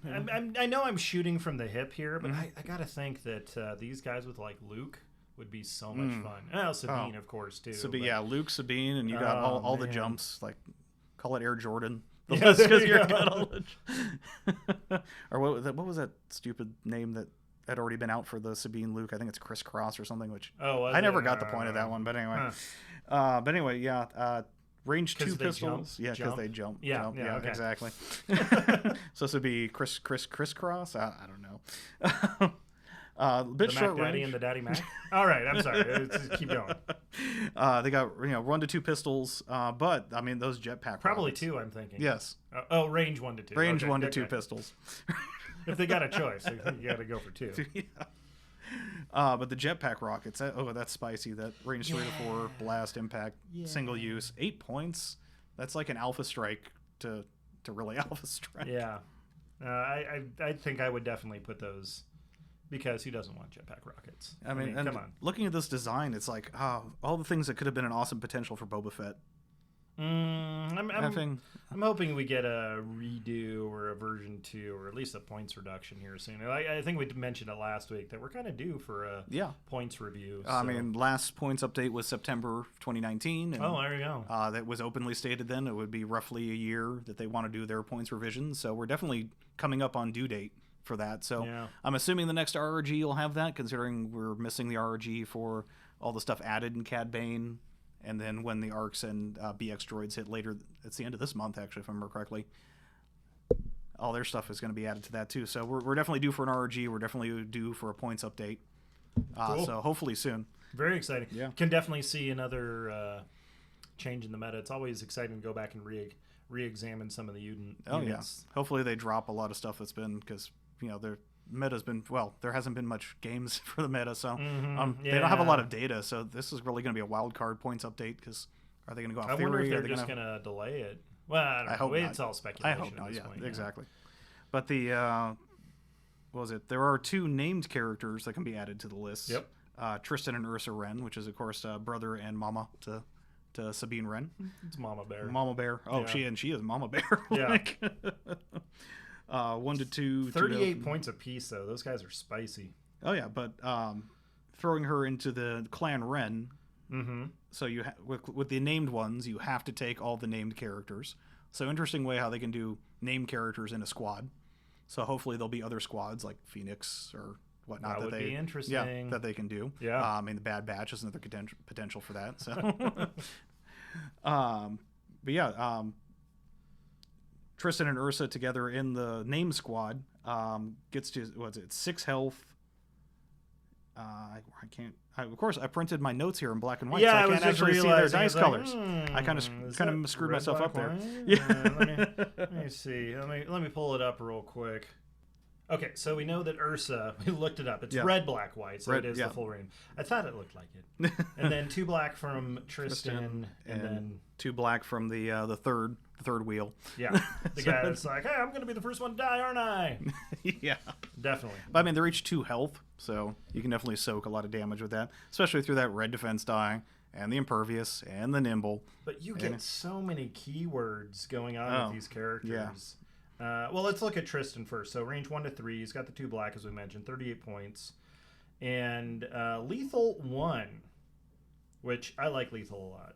Speaker 2: I know I'm shooting from the hip here, but I gotta think that these guys with like Luke would be so much fun. And Sabine, of course, too.
Speaker 3: Sabine, yeah, Luke, Sabine, and you got all the jumps. Like, call it Air Jordan.
Speaker 2: Yeah,
Speaker 3: Because you're got all the... Or what was that stupid name that had already been out for the Sabine Luke? I think it's Crisscross or something. Which I never got the point of that one. But anyway, yeah. Range 2 pistols. Yeah, because they jump.
Speaker 2: Yeah, okay.
Speaker 3: Exactly. So this would be crisscross. I don't know. Bit
Speaker 2: the
Speaker 3: short
Speaker 2: Mac Daddy
Speaker 3: range.
Speaker 2: and the Daddy Mac. All right, I'm sorry. Let's keep going.
Speaker 3: They got 1 to 2 pistols, but I mean those jetpack.
Speaker 2: Probably
Speaker 3: rockets.
Speaker 2: 2. I'm thinking.
Speaker 3: Yes.
Speaker 2: Range 1 to 2.
Speaker 3: Range
Speaker 2: okay,
Speaker 3: 1 to 2 pistols.
Speaker 2: If they got a choice, I think you got to go for 2.
Speaker 3: Yeah. But the jetpack rockets, that's spicy. That range 3 to 4, blast, impact, single use, 8 points. That's like an alpha strike to really alpha strike.
Speaker 2: Yeah, I think I would definitely put those, because who doesn't want jetpack rockets?
Speaker 3: I mean,
Speaker 2: come on.
Speaker 3: Looking at this design, it's like all the things that could have been an awesome potential for Boba Fett.
Speaker 2: I'm hoping we get a redo or a version 2, or at least a points reduction here soon. I think we mentioned it last week that we're kind of due for a points review.
Speaker 3: I mean, last points update was September 2019. And,
Speaker 2: there you go.
Speaker 3: That was openly stated then. It would be roughly a year that they want to do their points revisions. So we're definitely coming up on due date for that. So I'm assuming the next RRG will have that, considering we're missing the RRG for all the stuff added in Cad Bane. And then when the ARCs and BX droids hit later, it's the end of this month, actually, if I remember correctly, all their stuff is going to be added to that, too. So we're definitely due for an RRG. We're definitely due for a points update.
Speaker 2: Cool.
Speaker 3: So hopefully soon.
Speaker 2: Very exciting.
Speaker 3: Yeah.
Speaker 2: Can definitely see another change in the meta. It's always exciting to go back and re-examine some of the units.
Speaker 3: Oh, yeah. Hopefully they drop a lot of stuff that's been, because, their meta's been, there hasn't been much games for the meta, so they don't have a lot of data, so this is really going to be a wild card points update, because are they going to go off theory?
Speaker 2: I wonder if they're just going to delay it. Well, I don't know.
Speaker 3: Hope
Speaker 2: it's
Speaker 3: not.
Speaker 2: all speculation.
Speaker 3: I hope not,
Speaker 2: at this point,
Speaker 3: exactly. But the, what was it? There are 2 named characters that can be added to the list.
Speaker 2: Yep.
Speaker 3: Tristan and Ursa Wren, which is, of course, brother and mama to Sabine Wren.
Speaker 2: It's Mama Bear.
Speaker 3: Mama Bear. Oh,
Speaker 2: yeah.
Speaker 3: she is Mama Bear.
Speaker 2: Yeah.
Speaker 3: 1 to 2.
Speaker 2: 38 points apiece, though. Those guys are spicy.
Speaker 3: Oh yeah, but throwing her into the Clan Wren.
Speaker 2: Mm-hmm.
Speaker 3: So you with the named ones, you have to take all the named characters. So interesting way how they can do named characters in a squad. So hopefully there'll be other squads like Phoenix or whatnot
Speaker 2: that would be interesting.
Speaker 3: Yeah, that they can do.
Speaker 2: Yeah.
Speaker 3: I mean, the Bad Batch is another potential for that. So, but yeah, Tristan and Ursa together in the name squad gets to 6 health. I can't. Of course, I printed my notes here in black and white, so I can't actually see their dice colors. I kind of screwed myself up there.
Speaker 2: Yeah. Let me see. Let me pull it up real quick. Okay, so we know that Ursa, we looked it up. It's red, black, white, so it is the full rain. I thought it looked like it. And then 2 black from Tristan, and then
Speaker 3: 2 black from the third wheel.
Speaker 2: Yeah, the guy that's like, hey, I'm going to be the first one to die, aren't I?
Speaker 3: Yeah.
Speaker 2: Definitely.
Speaker 3: But I mean, they're each 2 health, so you can definitely soak a lot of damage with that, especially through that red defense die, and the impervious, and the nimble.
Speaker 2: But you get so many keywords going on with these characters.
Speaker 3: Yeah.
Speaker 2: Well, let's look at Tristan first. So range 1 to 3. He's got the 2 black, as we mentioned, 38 points. And lethal 1, which I like lethal a lot.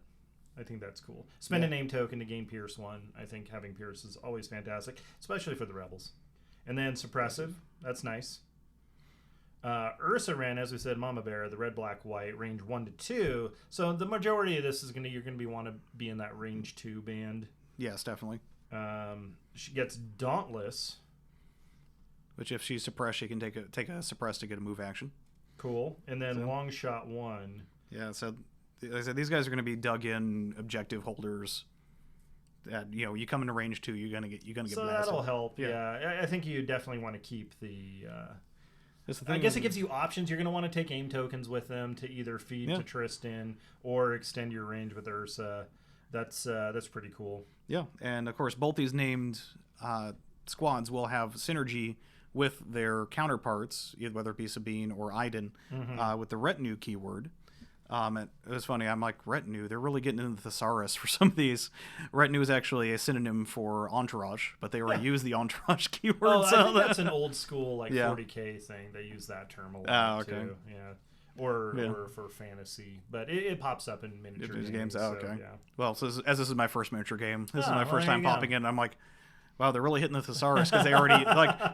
Speaker 2: I think that's cool. Spend a name token to gain Pierce 1. I think having Pierce is always fantastic, especially for the Rebels. And then suppressive. That's nice. Ursa Wren, as we said, Mama Bear, the red, black, white, range 1 to 2. So the majority of this is you're going to want to be in that range 2 band.
Speaker 3: Yes, definitely.
Speaker 2: She gets Dauntless,
Speaker 3: which if she's suppressed, she can take a suppress to get a move action.
Speaker 2: Cool. And then Long Shot 1. Yeah,
Speaker 3: so like I said, these guys are going to be dug in objective holders. That you come into range 2, you're gonna get blasted.
Speaker 2: So that'll help. Yeah, I think you definitely want to keep the.
Speaker 3: I
Speaker 2: guess it gives you options. You're going to want to take aim tokens with them to either feed to Tristan or extend your range with Ursa. That's pretty cool.
Speaker 3: Yeah, and of course, both these named squads will have synergy with their counterparts, whether it be Sabine or Iden, with the retinue keyword. It was funny. I'm like, retinue? They're really getting into the thesaurus for some of these. Retinue is actually a synonym for entourage, but they already use the entourage keyword.
Speaker 2: Oh,
Speaker 3: so
Speaker 2: I think that's an old school 40K thing. They use that term a lot too. Yeah. Or for fantasy, but it pops up in miniature games.
Speaker 3: Oh, okay.
Speaker 2: So, yeah.
Speaker 3: Well, so this is my first miniature game. This is my first time popping in. I'm like, wow, they're really hitting the thesaurus because they already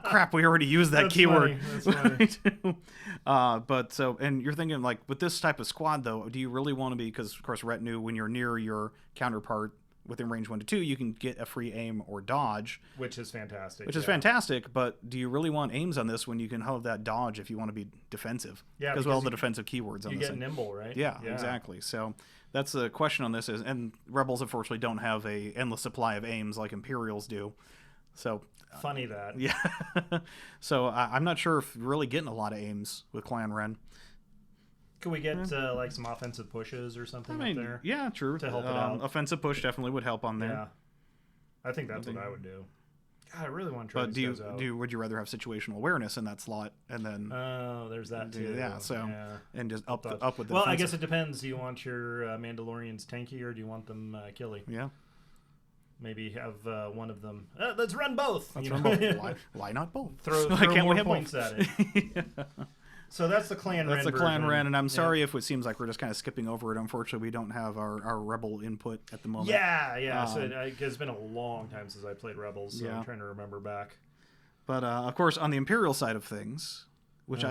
Speaker 3: crap. We already used that keyword.
Speaker 2: That's funny.
Speaker 3: But so, and you're thinking like with this type of squad though, do you really want to be? Because of course, retinue, when you're near your counterpart within range 1 to 2, you can get a free aim or dodge,
Speaker 2: which is fantastic.
Speaker 3: But do you really want aims on this when you can have that dodge if you want to be defensive?
Speaker 2: Yeah,
Speaker 3: because the defensive keywords on
Speaker 2: you
Speaker 3: this.
Speaker 2: You get nimble, right?
Speaker 3: Yeah, exactly. So that's the question on this and Rebels unfortunately don't have a endless supply of aims like Imperials do. So
Speaker 2: funny that.
Speaker 3: Yeah. So I'm not sure if you're really getting a lot of aims with Clan Ren.
Speaker 2: Could we get some offensive pushes or something up there?
Speaker 3: Yeah, true.
Speaker 2: To help it out.
Speaker 3: Offensive push definitely would help on there.
Speaker 2: Yeah. I think that's what I would do. God, I really want to try these guys out.
Speaker 3: Would you rather have situational awareness in that slot and then?
Speaker 2: Oh, there's that too.
Speaker 3: Yeah. So and just up with the.
Speaker 2: Well, I guess it depends. Do you want your Mandalorians tanky or do you want them killy?
Speaker 3: Yeah.
Speaker 2: Maybe have one of them. Let's run both.
Speaker 3: Let's run both. Why not both?
Speaker 2: Throw more points at it. Yeah. So that's the Clan Ren.
Speaker 3: That's the Clan Ren, and I'm sorry if it seems like we're just kind of skipping over it. Unfortunately, we don't have our Rebel input at the moment.
Speaker 2: Yeah. So it's been a long time since I played Rebels, so I'm trying to remember back.
Speaker 3: But of course, on the Imperial side of things, which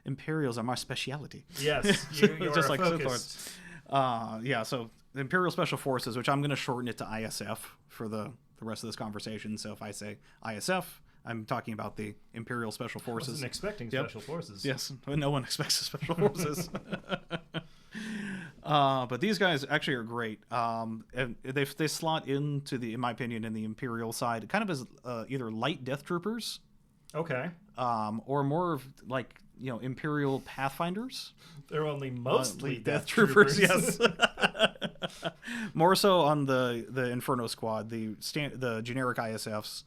Speaker 3: Imperials are my specialty.
Speaker 2: Yes, you're
Speaker 3: just like
Speaker 2: focused.
Speaker 3: So the Imperial Special Forces, which I'm going to shorten it to ISF for the rest of this conversation. So if I say ISF, I'm talking about the Imperial Special Forces. I
Speaker 2: wasn't expecting Special Forces.
Speaker 3: Yes, no one expects the Special Forces. But these guys actually are great. And they slot into in my opinion, in the Imperial side, kind of as either light Death Troopers.
Speaker 2: Okay.
Speaker 3: Or more of Imperial Pathfinders.
Speaker 2: They're only mostly
Speaker 3: Death Troopers. Yes. More so on the Inferno squad. The generic ISFs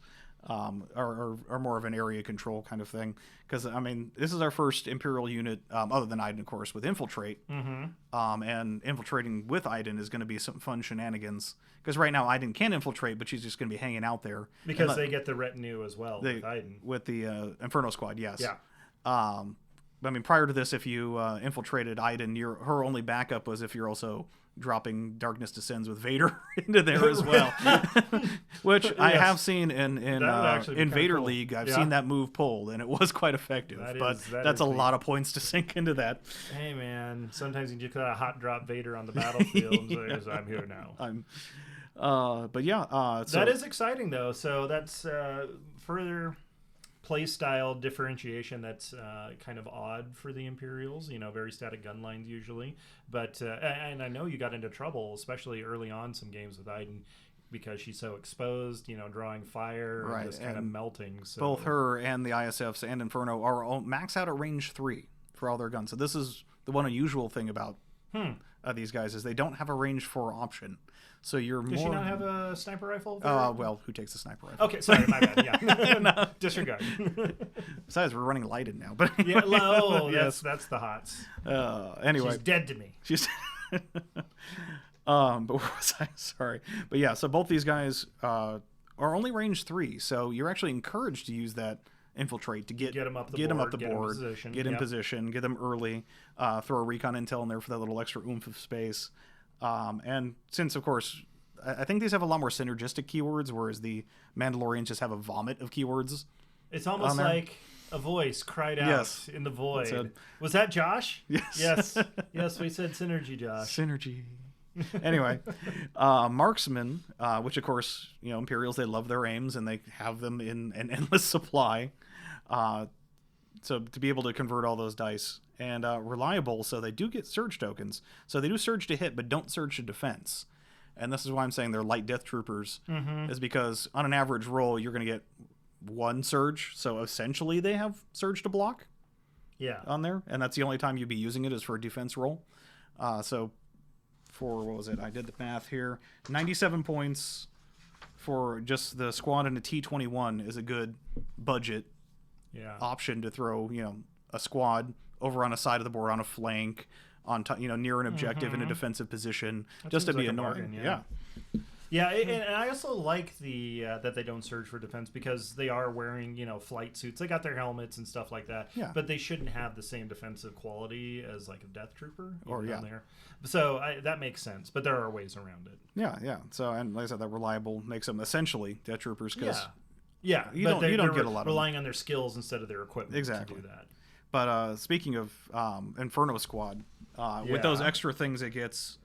Speaker 3: are more of an area control kind of thing. Because this is our first Imperial unit, other than Iden, of course, with infiltrate. Mm-hmm. And infiltrating with Iden is going to be some fun shenanigans. Because right now Iden can infiltrate, but she's just going to be hanging out there.
Speaker 2: Because they get the retinue as well with Iden.
Speaker 3: With the Inferno squad, yes.
Speaker 2: Yeah.
Speaker 3: Prior to this, if you infiltrated Iden, her only backup was if you're also dropping Darkness Descends with Vader into there as well. Which yes. I have seen in Vader cool. League. I've seen that move pulled, and it was quite effective. That's a lot of points to sink into that.
Speaker 2: Hey, man. Sometimes you just gotta hot drop Vader on the battlefield and say, I'm here now.
Speaker 3: That
Speaker 2: is exciting, though. So that's further playstyle differentiation that's kind of odd for the Imperials, very static gun lines usually. But and I know you got into trouble, especially early on some games with Iden, because she's so exposed, drawing fire,
Speaker 3: right,
Speaker 2: and just kind of melting. So.
Speaker 3: Both her and the ISFs and Inferno are max out at range 3 for all their guns. So this is the one unusual thing about these guys is they don't have a range 4 option. So you're more.
Speaker 2: Does she not have a sniper rifle?
Speaker 3: Well, who takes a sniper rifle?
Speaker 2: Okay, sorry, my bad. Yeah, no. Disregard.
Speaker 3: Besides, we're running Liden now, but
Speaker 2: yeah, that's the hots.
Speaker 3: Anyway,
Speaker 2: she's dead to me.
Speaker 3: She's. But what was I? Sorry, but yeah. So both these guys are only range 3, so you're actually encouraged to use that infiltrate to get them up the board, get in position, get them early, throw a recon intel in there for that little extra oomph of space. And since, of course, I think these have a lot more synergistic keywords, whereas the Mandalorians just have a vomit of keywords.
Speaker 2: It's almost like a voice cried out in the void. Was that Josh?
Speaker 3: Yes.
Speaker 2: Yes, we said synergy, Josh.
Speaker 3: Synergy. Anyway, marksmen, which, of course, Imperials, they love their aims, and they have them in an endless supply. So to be able to convert all those dice. And reliable, so they do get surge tokens. So they do surge to hit, but don't surge to defense. And this is why I'm saying they're light Death Troopers, is because on an average roll, you're going to get 1 surge. So essentially, they have surge to block on there. And that's the only time you'd be using it is for a defense roll. So for, what was it? I did the math here. 97 points for just the squad, and a T-21 is a good budget option to throw, a squad over on a side of the board, on a flank, on near an objective in a defensive position,
Speaker 2: That
Speaker 3: just to
Speaker 2: seems
Speaker 3: be
Speaker 2: like a
Speaker 3: annoying.
Speaker 2: bargain, Yeah, and I also like the that they don't surge for defense, because they are wearing flight suits. They got their helmets and stuff like that.
Speaker 3: Yeah.
Speaker 2: But they shouldn't have the same defensive quality as like a Death Trooper.
Speaker 3: There.
Speaker 2: So that makes sense, but there are ways around it.
Speaker 3: Yeah. So, and like I said, that reliable makes them essentially Death Troopers, because
Speaker 2: Yeah,
Speaker 3: you
Speaker 2: but
Speaker 3: don't
Speaker 2: they're
Speaker 3: get a lot of
Speaker 2: relying on their skills instead of their equipment
Speaker 3: Exactly.
Speaker 2: to do that.
Speaker 3: But speaking of Inferno Squad, with those
Speaker 2: Yeah.
Speaker 3: extra things it gets,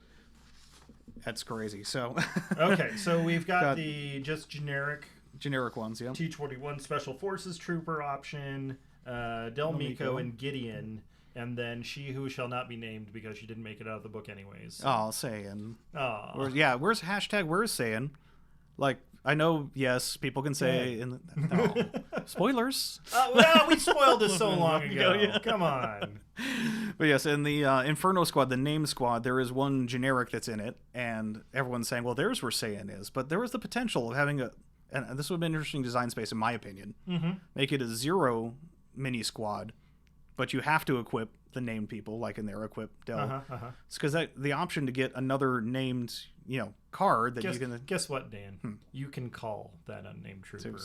Speaker 3: that's crazy. So
Speaker 2: Okay, so we've got the just generic
Speaker 3: generic ones, yeah.
Speaker 2: T-21 Special Forces Trooper option, Del Miko and Gideon, and then she who shall not be named because she didn't make it out of the book anyways.
Speaker 3: Oh, saying.
Speaker 2: Aw.
Speaker 3: Where's hashtag where's saying? Like, I know, yes, people can say no. Spoilers.
Speaker 2: Well, we spoiled this so long ago.
Speaker 3: Yeah.
Speaker 2: Come on.
Speaker 3: But yes, in the Inferno Squad, the name squad, there is one generic that's in it, and everyone's saying, well, there's where Saiyan is. But there was the potential of having and this would have been an interesting design space, in my opinion. Make it a 0 mini squad, but you have to equip the named people, like in there, equip Del. It's because the option to get another named, card that you can.
Speaker 2: Guess what, Dan? You can call that unnamed trooper.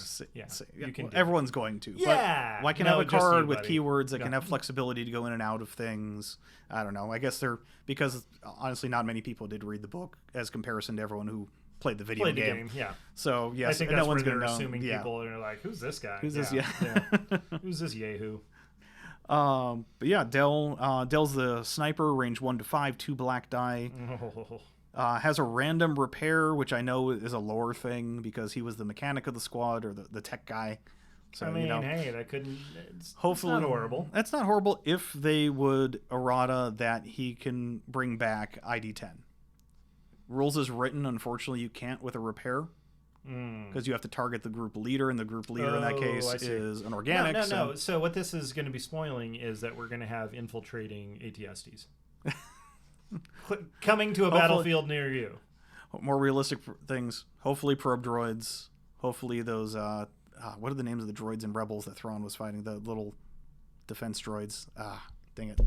Speaker 2: You can.
Speaker 3: Everyone's going to.
Speaker 2: Yeah.
Speaker 3: But why can't
Speaker 2: No,
Speaker 3: have a
Speaker 2: just
Speaker 3: card
Speaker 2: you,
Speaker 3: with
Speaker 2: buddy.
Speaker 3: keywords that can have flexibility to go in and out of things? I don't know. I guess because honestly, not many people did read the book as comparison to everyone who played the video game.
Speaker 2: Yeah.
Speaker 3: So yes,
Speaker 2: I think
Speaker 3: no
Speaker 2: that's
Speaker 3: one's
Speaker 2: where
Speaker 3: going
Speaker 2: they're
Speaker 3: to know.
Speaker 2: assuming people are like, "Who's this guy?
Speaker 3: Who's this? Yeah.
Speaker 2: Who's this yahoo?"
Speaker 3: But yeah, Del's the sniper, range 1 to 5, 2 black die. Has a random repair, which I know is a lore thing because he was the mechanic of the squad, or the tech guy. So,
Speaker 2: I mean, hey, that couldn't.
Speaker 3: hopefully,
Speaker 2: it's not horrible.
Speaker 3: That's not horrible if they would errata that he can bring back ID-10. Rules is written, unfortunately, you can't with a repair. Because you have to target the group leader, and the group leader in that case is an organic.
Speaker 2: No. So what this is going to be spoiling is that we're going to have infiltrating ATSTs coming to a battlefield near you.
Speaker 3: More realistic things. Hopefully probe droids. Hopefully those, what are the names of the droids in Rebels that Thrawn was fighting? The little defense droids. Dang it.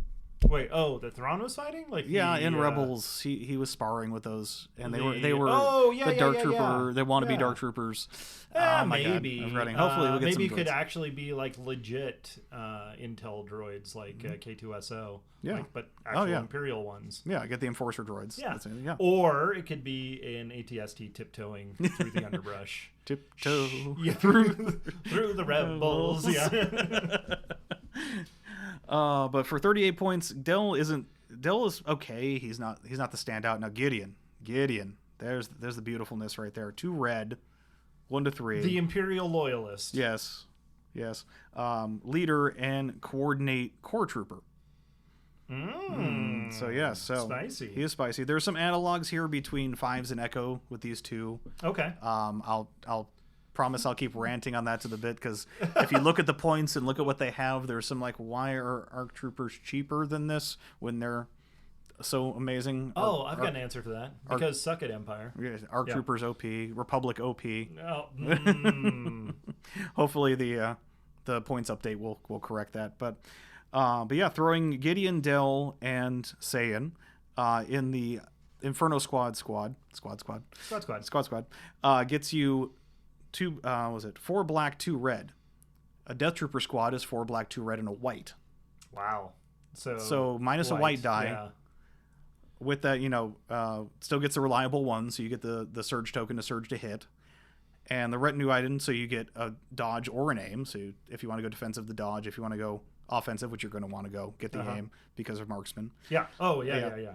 Speaker 2: Wait, the Thrawn was fighting?
Speaker 3: In Rebels, he was sparring with those, and they were
Speaker 2: the
Speaker 3: Dark Trooper. They want to be Dark Troopers. Oh my
Speaker 2: maybe.
Speaker 3: God, I'm regretting. Hopefully we'll get
Speaker 2: maybe
Speaker 3: some
Speaker 2: it could
Speaker 3: droids.
Speaker 2: actually be like legit Intel droids, like K2SO.
Speaker 3: Yeah.
Speaker 2: But actual Imperial ones.
Speaker 3: Yeah, get the Enforcer droids.
Speaker 2: Yeah.
Speaker 3: That's it, yeah.
Speaker 2: Or it could be an ATST tiptoeing through the underbrush.
Speaker 3: Tiptoe
Speaker 2: through the rebels. Yeah.
Speaker 3: But for 38 points, Del is okay. He's not the standout. Now Gideon, there's the beautifulness right there. 2 red, 1 to 3.
Speaker 2: The Imperial Loyalist.
Speaker 3: Yes. Leader and coordinate core trooper. So
Speaker 2: spicy.
Speaker 3: He is spicy. There's some analogs here between Fives and Echo with these two.
Speaker 2: Okay.
Speaker 3: I'll promise I'll keep ranting on that to the bit, because if you look at the points and look at what they have, there's some like, why are ARC troopers cheaper than this when they're so amazing?
Speaker 2: I've got an answer for that. Because suck it, Empire.
Speaker 3: ARC troopers OP, Republic OP. Hopefully the points update will correct that. But yeah, throwing Gideon, Del, and Saiyan in the Inferno Squad gets you 4 black, 2 red. A Death Trooper squad is 4 black, 2 red, and a white.
Speaker 2: Wow.
Speaker 3: So minus a white die.
Speaker 2: Yeah.
Speaker 3: With that, still gets a reliable 1, so you get the surge token to surge to hit. And the retinue item, so you get a dodge or an aim. So if you want to go defensive, the dodge. If you want to go offensive, which you're going to want to go, get the aim because of marksman.
Speaker 2: Yeah. Oh, yeah.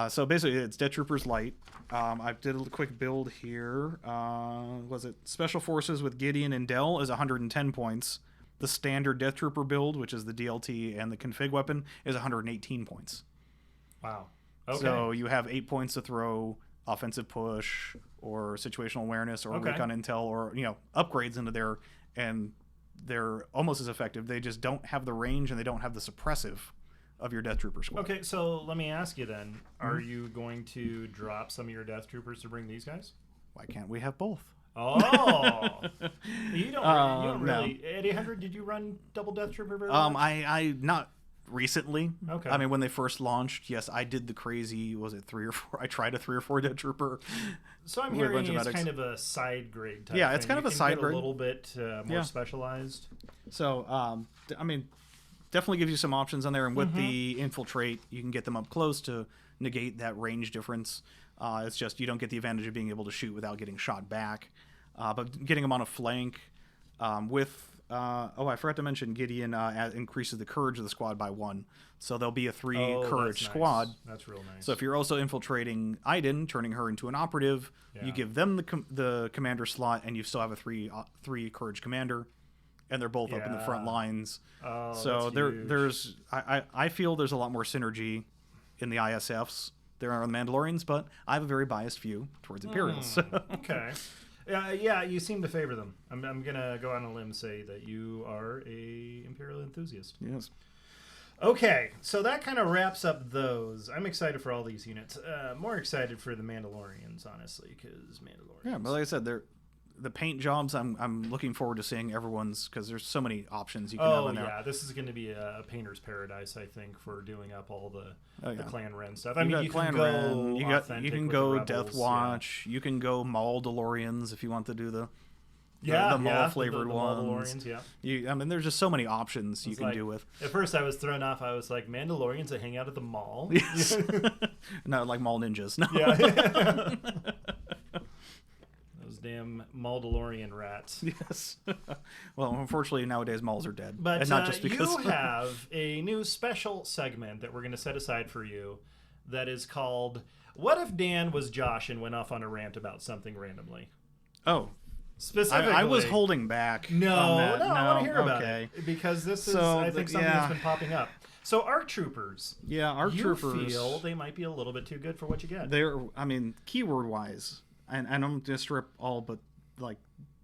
Speaker 3: So basically, it's Death Troopers light. I did a quick build here. Was it Special Forces with Gideon and Del is 110 points. The standard Death Trooper build, which is the DLT and the config weapon, is 118 points.
Speaker 2: Wow. Okay.
Speaker 3: So you have 8 points to throw offensive push or situational awareness or recon intel or upgrades into there, and they're almost as effective. They just don't have the range and they don't have the suppressive of your Death Trooper squad.
Speaker 2: Okay, so let me ask you then: are you going to drop some of your Death Troopers to bring these guys?
Speaker 3: Why can't we have both?
Speaker 2: Oh, you don't
Speaker 3: No.
Speaker 2: really. At 800, did you run double Death Trooper very much?
Speaker 3: I not recently.
Speaker 2: Okay.
Speaker 3: I mean, when they first launched, yes, I did the crazy. Was it 3 or 4? I tried a 3 or 4 Death Trooper.
Speaker 2: So I'm
Speaker 3: with a
Speaker 2: hearing
Speaker 3: bunch of
Speaker 2: it's
Speaker 3: medics.
Speaker 2: kind of a side grade type.
Speaker 3: Yeah, it's
Speaker 2: thing.
Speaker 3: kind of
Speaker 2: You
Speaker 3: a
Speaker 2: can
Speaker 3: side
Speaker 2: get
Speaker 3: grade.
Speaker 2: a little bit more specialized.
Speaker 3: So, I mean, definitely gives you some options on there. And with
Speaker 2: Mm-hmm.
Speaker 3: the infiltrate, you can get them up close to negate that range difference. It's just you don't get the advantage of being able to shoot without getting shot back. But getting them on a flank I forgot to mention Gideon increases the courage of the squad by 1. So there'll be a 3 courage
Speaker 2: that's
Speaker 3: squad.
Speaker 2: Nice. That's real nice.
Speaker 3: So if you're also infiltrating Iden, turning her into an operative, you give them the commander slot, and you still have a 3 courage commander, and they're both up in the front lines.
Speaker 2: Oh,
Speaker 3: So
Speaker 2: that's huge.
Speaker 3: there's I feel there's a lot more synergy in the ISFs there are on the Mandalorians, but I have a very biased view towards Imperials.
Speaker 2: Okay. Yeah, you seem to favor them. I'm gonna go on a limb and say that you are a Imperial enthusiast.
Speaker 3: Yes.
Speaker 2: Okay, so that kind of wraps up those. I'm excited for all these units. More excited for the Mandalorians, honestly, because Mandalorians.
Speaker 3: Yeah, but like I said, the paint jobs. I'm looking forward to seeing everyone's because there's so many options you can have
Speaker 2: Oh
Speaker 3: in there.
Speaker 2: yeah, this is going to be a painter's paradise, I think, for doing up all the
Speaker 3: yeah.
Speaker 2: Clan Ren stuff.
Speaker 3: You
Speaker 2: I mean,
Speaker 3: got
Speaker 2: you
Speaker 3: Clan
Speaker 2: can go
Speaker 3: Ren, you
Speaker 2: authentic
Speaker 3: can
Speaker 2: with
Speaker 3: go
Speaker 2: the
Speaker 3: Death
Speaker 2: Rebels,
Speaker 3: Watch, you can go Maul DeLoreans if you want to do the
Speaker 2: the
Speaker 3: Maul flavored
Speaker 2: the
Speaker 3: ones.
Speaker 2: Mandalorians, yeah.
Speaker 3: I mean, there's just so many options you
Speaker 2: It's
Speaker 3: can
Speaker 2: like-
Speaker 3: do with.
Speaker 2: At first, I was thrown off. I was like, Mandalorians that hang out at the mall.
Speaker 3: Yes. Not like Maul Ninjas. No.
Speaker 2: Yeah. Those damn Mandalorian rats.
Speaker 3: Yes. Well, unfortunately, nowadays Mauls are dead,
Speaker 2: But
Speaker 3: and not just because
Speaker 2: you have a new special segment that we're going to set aside for you that is called "What if Dan was Josh and went off on a rant about something randomly?"
Speaker 3: Oh,
Speaker 2: Specifically,
Speaker 3: I was holding back.
Speaker 2: No,
Speaker 3: on that.
Speaker 2: no, I want to hear about
Speaker 3: okay.
Speaker 2: it because this is,
Speaker 3: So,
Speaker 2: I think, something that's been popping up. So, ARC Troopers.
Speaker 3: Yeah, our
Speaker 2: you
Speaker 3: troopers.
Speaker 2: feel they might be a little bit too good for what you get.
Speaker 3: They're, I mean, keyword wise, and I'm gonna strip all, but like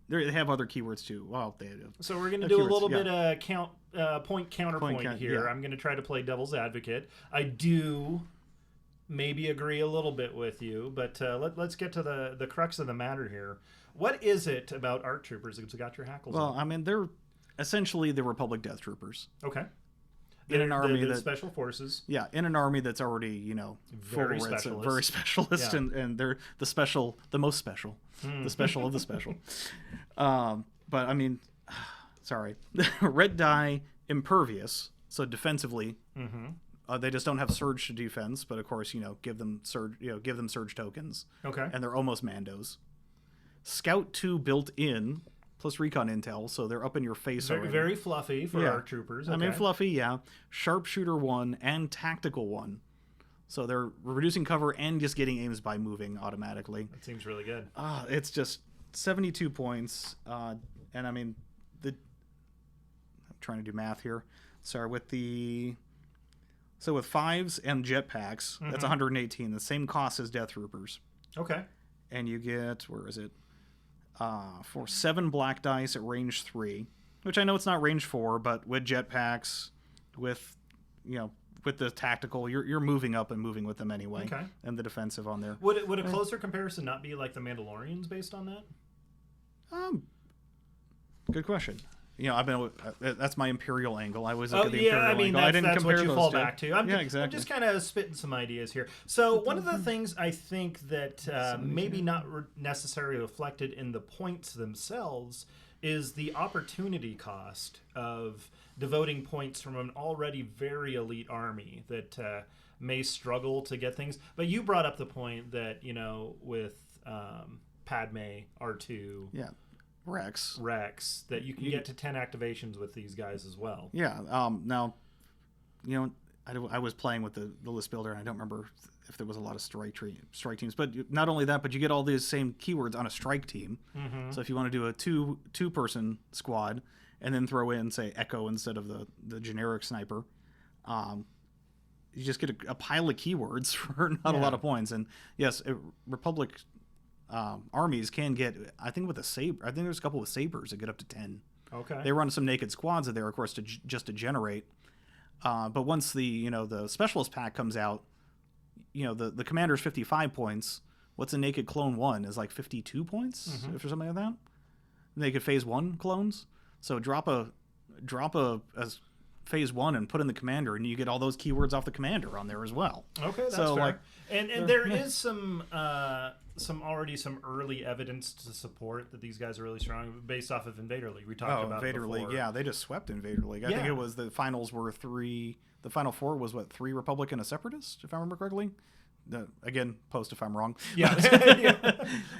Speaker 3: they have other keywords too. Well, they do.
Speaker 2: So we're going to
Speaker 3: The
Speaker 2: do a
Speaker 3: keywords,
Speaker 2: little
Speaker 3: yeah.
Speaker 2: bit point counterpoint here.
Speaker 3: yeah.
Speaker 2: I'm going to try to play devil's advocate. I do maybe agree a little bit with you, but let's get to the crux of the matter here. What is it about ARC Troopers that's got your hackles
Speaker 3: Well,
Speaker 2: on?
Speaker 3: I mean, they're essentially the Republic Death Troopers.
Speaker 2: Okay.
Speaker 3: In an army
Speaker 2: the
Speaker 3: that
Speaker 2: special forces.
Speaker 3: Yeah, in an army that's already,
Speaker 2: Very
Speaker 3: full red, so
Speaker 2: specialist.
Speaker 3: very specialist,
Speaker 2: Yeah.
Speaker 3: and they're the most special, the special of the special. But I mean, sorry, red die impervious, so defensively, they just don't have surge to defense, but of course, give them surge tokens,
Speaker 2: Okay.
Speaker 3: and they're almost Mandos. Scout 2 built in, plus recon intel, so they're up in your face
Speaker 2: Very,
Speaker 3: already.
Speaker 2: very fluffy for
Speaker 3: Yeah.
Speaker 2: ARC Troopers.
Speaker 3: I mean,
Speaker 2: Okay.
Speaker 3: fluffy, yeah. Sharpshooter 1 and tactical 1. So they're reducing cover and just getting aims by moving automatically.
Speaker 2: That seems really good.
Speaker 3: It's just 72 points. And I mean, I'm trying to do math here. Sorry, with 5s and jetpacks, that's 118. The same cost as Death Troopers.
Speaker 2: Okay.
Speaker 3: And you get, where is it? For 7 black dice at range 3, which I know it's not range 4, but with jetpacks, with the tactical, you're moving up and moving with them anyway.
Speaker 2: Okay.
Speaker 3: And the defensive on there.
Speaker 2: Would a closer comparison not be like the Mandalorians based on that?
Speaker 3: Good question. That's my Imperial angle. I always look at the
Speaker 2: yeah,
Speaker 3: Imperial
Speaker 2: I mean
Speaker 3: angle. I
Speaker 2: that's,
Speaker 3: didn't
Speaker 2: that's
Speaker 3: compare
Speaker 2: what you
Speaker 3: those
Speaker 2: fall
Speaker 3: two.
Speaker 2: back to. I'm
Speaker 3: exactly.
Speaker 2: just kind of spitting some ideas here. So one of the things I think that maybe not necessarily reflected in the points themselves is the opportunity cost of devoting points from an already very elite army that may struggle to get things. But you brought up the point that with Padme, R2,
Speaker 3: Yeah. Rex,
Speaker 2: that you can get to 10 activations with these guys as well.
Speaker 3: Yeah. Now, I was playing with the list builder, and I don't remember if there was a lot of strike teams. But not only that, but you get all these same keywords on a strike team. So if you want to do a two person squad, and then throw in, say, Echo instead of the generic sniper, you just get a pile of keywords for not a lot of points. And yes, Republic armies can get, I think with a saber, I think there's a couple with sabers that get up to 10.
Speaker 2: Okay.
Speaker 3: They run some naked squads in there, of course, just to generate. But once the specialist pack comes out, the commander's 55 points. What's a naked clone 1 is like 52 points, if there's something like that. Naked phase 1 clones. So drop a phase 1 and put in the commander, and you get all those keywords off the commander on there as well.
Speaker 2: Okay, that's fair. And there is some early evidence to support that these guys are really strong based off of Invader League. We talked about
Speaker 3: Invader
Speaker 2: before.
Speaker 3: League. Yeah, they just swept Invader League. I think it was the finals were 3. The final 4 was 3 Republican, a Separatist, if I remember correctly. Again, post if I'm wrong.
Speaker 2: Yeah.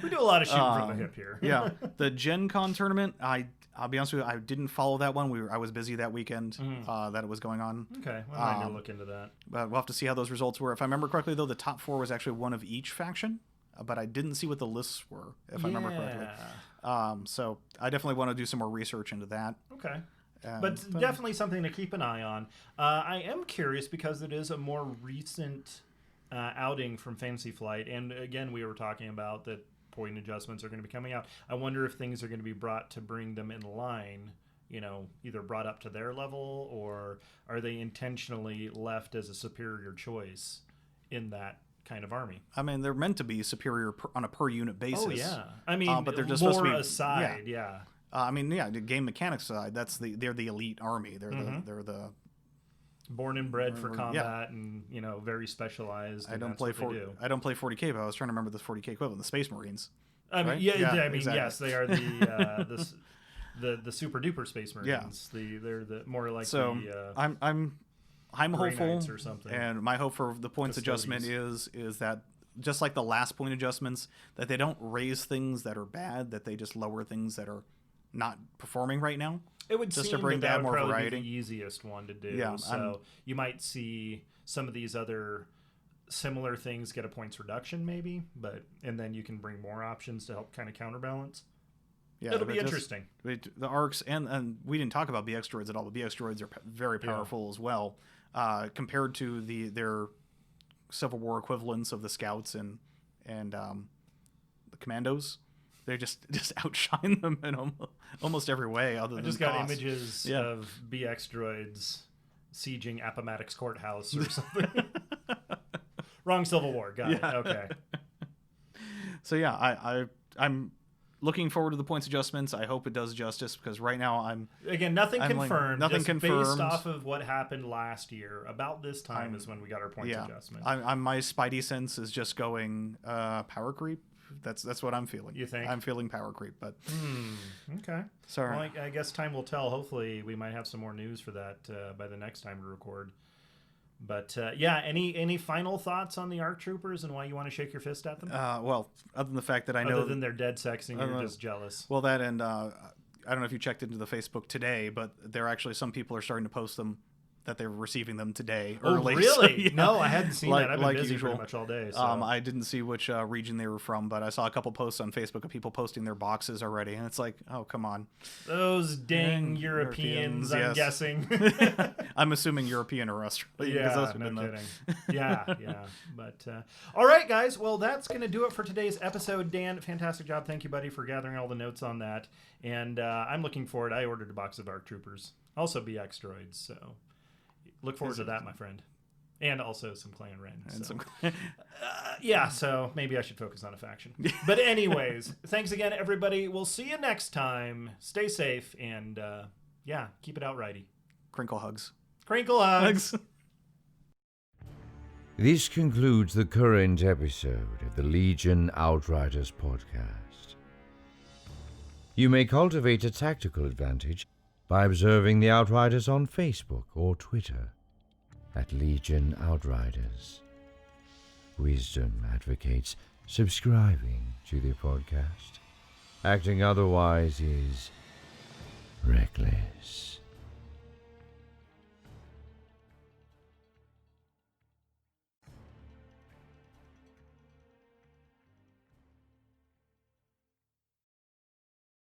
Speaker 2: We do a lot of shooting from the hip here.
Speaker 3: Yeah, the Gen Con tournament. I'll be honest with you, I didn't follow that one. I was busy that weekend that it was going on.
Speaker 2: Okay, well, I need to look into that.
Speaker 3: But we'll have to see how those results were. If I remember correctly, though, the top 4 was actually one of each faction, but I didn't see what the lists were, if I remember correctly. So I definitely want to do some more research into that.
Speaker 2: Okay. But definitely something to keep an eye on. I am curious because it is a more recent outing from Fantasy Flight, and again, we were talking about that point adjustments are going to be coming out. I wonder if things are going to be brought to bring them in line, either brought up to their level, or are they intentionally left as a superior choice in that kind of army?
Speaker 3: I mean, they're meant to be superior on a per unit basis.
Speaker 2: Oh yeah, I mean,
Speaker 3: but they're just
Speaker 2: more
Speaker 3: supposed to be
Speaker 2: aside. Yeah.
Speaker 3: The game mechanics side. They're the elite army. They're the
Speaker 2: born and bred for combat, and very specialized.
Speaker 3: I don't play 40K, but I was trying to remember the 40K equivalent, the Space Marines.
Speaker 2: Right? Yes, they are the super duper Space Marines. Yeah. They're the more like
Speaker 3: I'm hopeful,
Speaker 2: or something.
Speaker 3: And my hope for the points adjustment is that just like the last point adjustments, that they don't raise things that are bad, that they just lower things that are not performing right now.
Speaker 2: It would
Speaker 3: just
Speaker 2: seem
Speaker 3: to bring
Speaker 2: that
Speaker 3: more
Speaker 2: would
Speaker 3: variety.
Speaker 2: Be the easiest one to do.
Speaker 3: Yeah,
Speaker 2: so you might see some of these other similar things get a points reduction, maybe, and then you can bring more options to help kind of counterbalance. Yeah, it'll be interesting.
Speaker 3: The arcs and we didn't talk about BX droids at all. The BX droids are very powerful as well, compared to their Civil War equivalents of the scouts and the commandos. They just outshine them in almost every way. Other than
Speaker 2: I just got images of BX droids sieging Appomattox Courthouse or something. Wrong Civil War. Got it. Okay.
Speaker 3: So yeah, I'm looking forward to the points adjustments. I hope it does justice, because right now
Speaker 2: nothing confirmed.
Speaker 3: Nothing confirmed.
Speaker 2: Based off of what happened last year. About this time is when we got our points adjustment.
Speaker 3: My spidey sense is just going power creep. That's what I'm feeling.
Speaker 2: You think?
Speaker 3: I'm feeling power creep, but
Speaker 2: okay.
Speaker 3: Sorry.
Speaker 2: Well, I guess time will tell. Hopefully, we might have some more news for that by the next time we record. But any final thoughts on the ARC Troopers and why you want to shake your fist at them?
Speaker 3: Well, other than the fact that I know,
Speaker 2: other than they're dead sexing, you're just jealous.
Speaker 3: Well, that and I don't know if you checked into the Facebook today, but there actually some people are starting to post them, that they're receiving them today early.
Speaker 2: Oh, really?
Speaker 3: So,
Speaker 2: No, I hadn't seen that. I've been busy
Speaker 3: usual.
Speaker 2: pretty much all day. So.
Speaker 3: I didn't see which region they were from, but I saw a couple posts on Facebook of people posting their boxes already, and it's like, oh, come on.
Speaker 2: Those dang Europeans, I'm guessing.
Speaker 3: I'm assuming European or Australian.
Speaker 2: Yeah, no kidding. Yeah. But all right, guys. Well, that's going to do it for today's episode. Dan, fantastic job. Thank you, buddy, for gathering all the notes on that. And I'm looking forward. I ordered a box of ARC Troopers. Also BX droids, so... Look forward to that, my friend. And also some Clan Ren. So maybe I should focus on a faction. But anyways, thanks again, everybody. We'll see you next time. Stay safe, and keep it out righty.
Speaker 3: Crinkle hugs.
Speaker 2: Crinkle hugs.
Speaker 1: This concludes the current episode of the Legion Outriders podcast. You may cultivate a tactical advantage by observing the Outriders on Facebook or Twitter at Legion Outriders. Wisdom advocates subscribing to the podcast. Acting otherwise is reckless.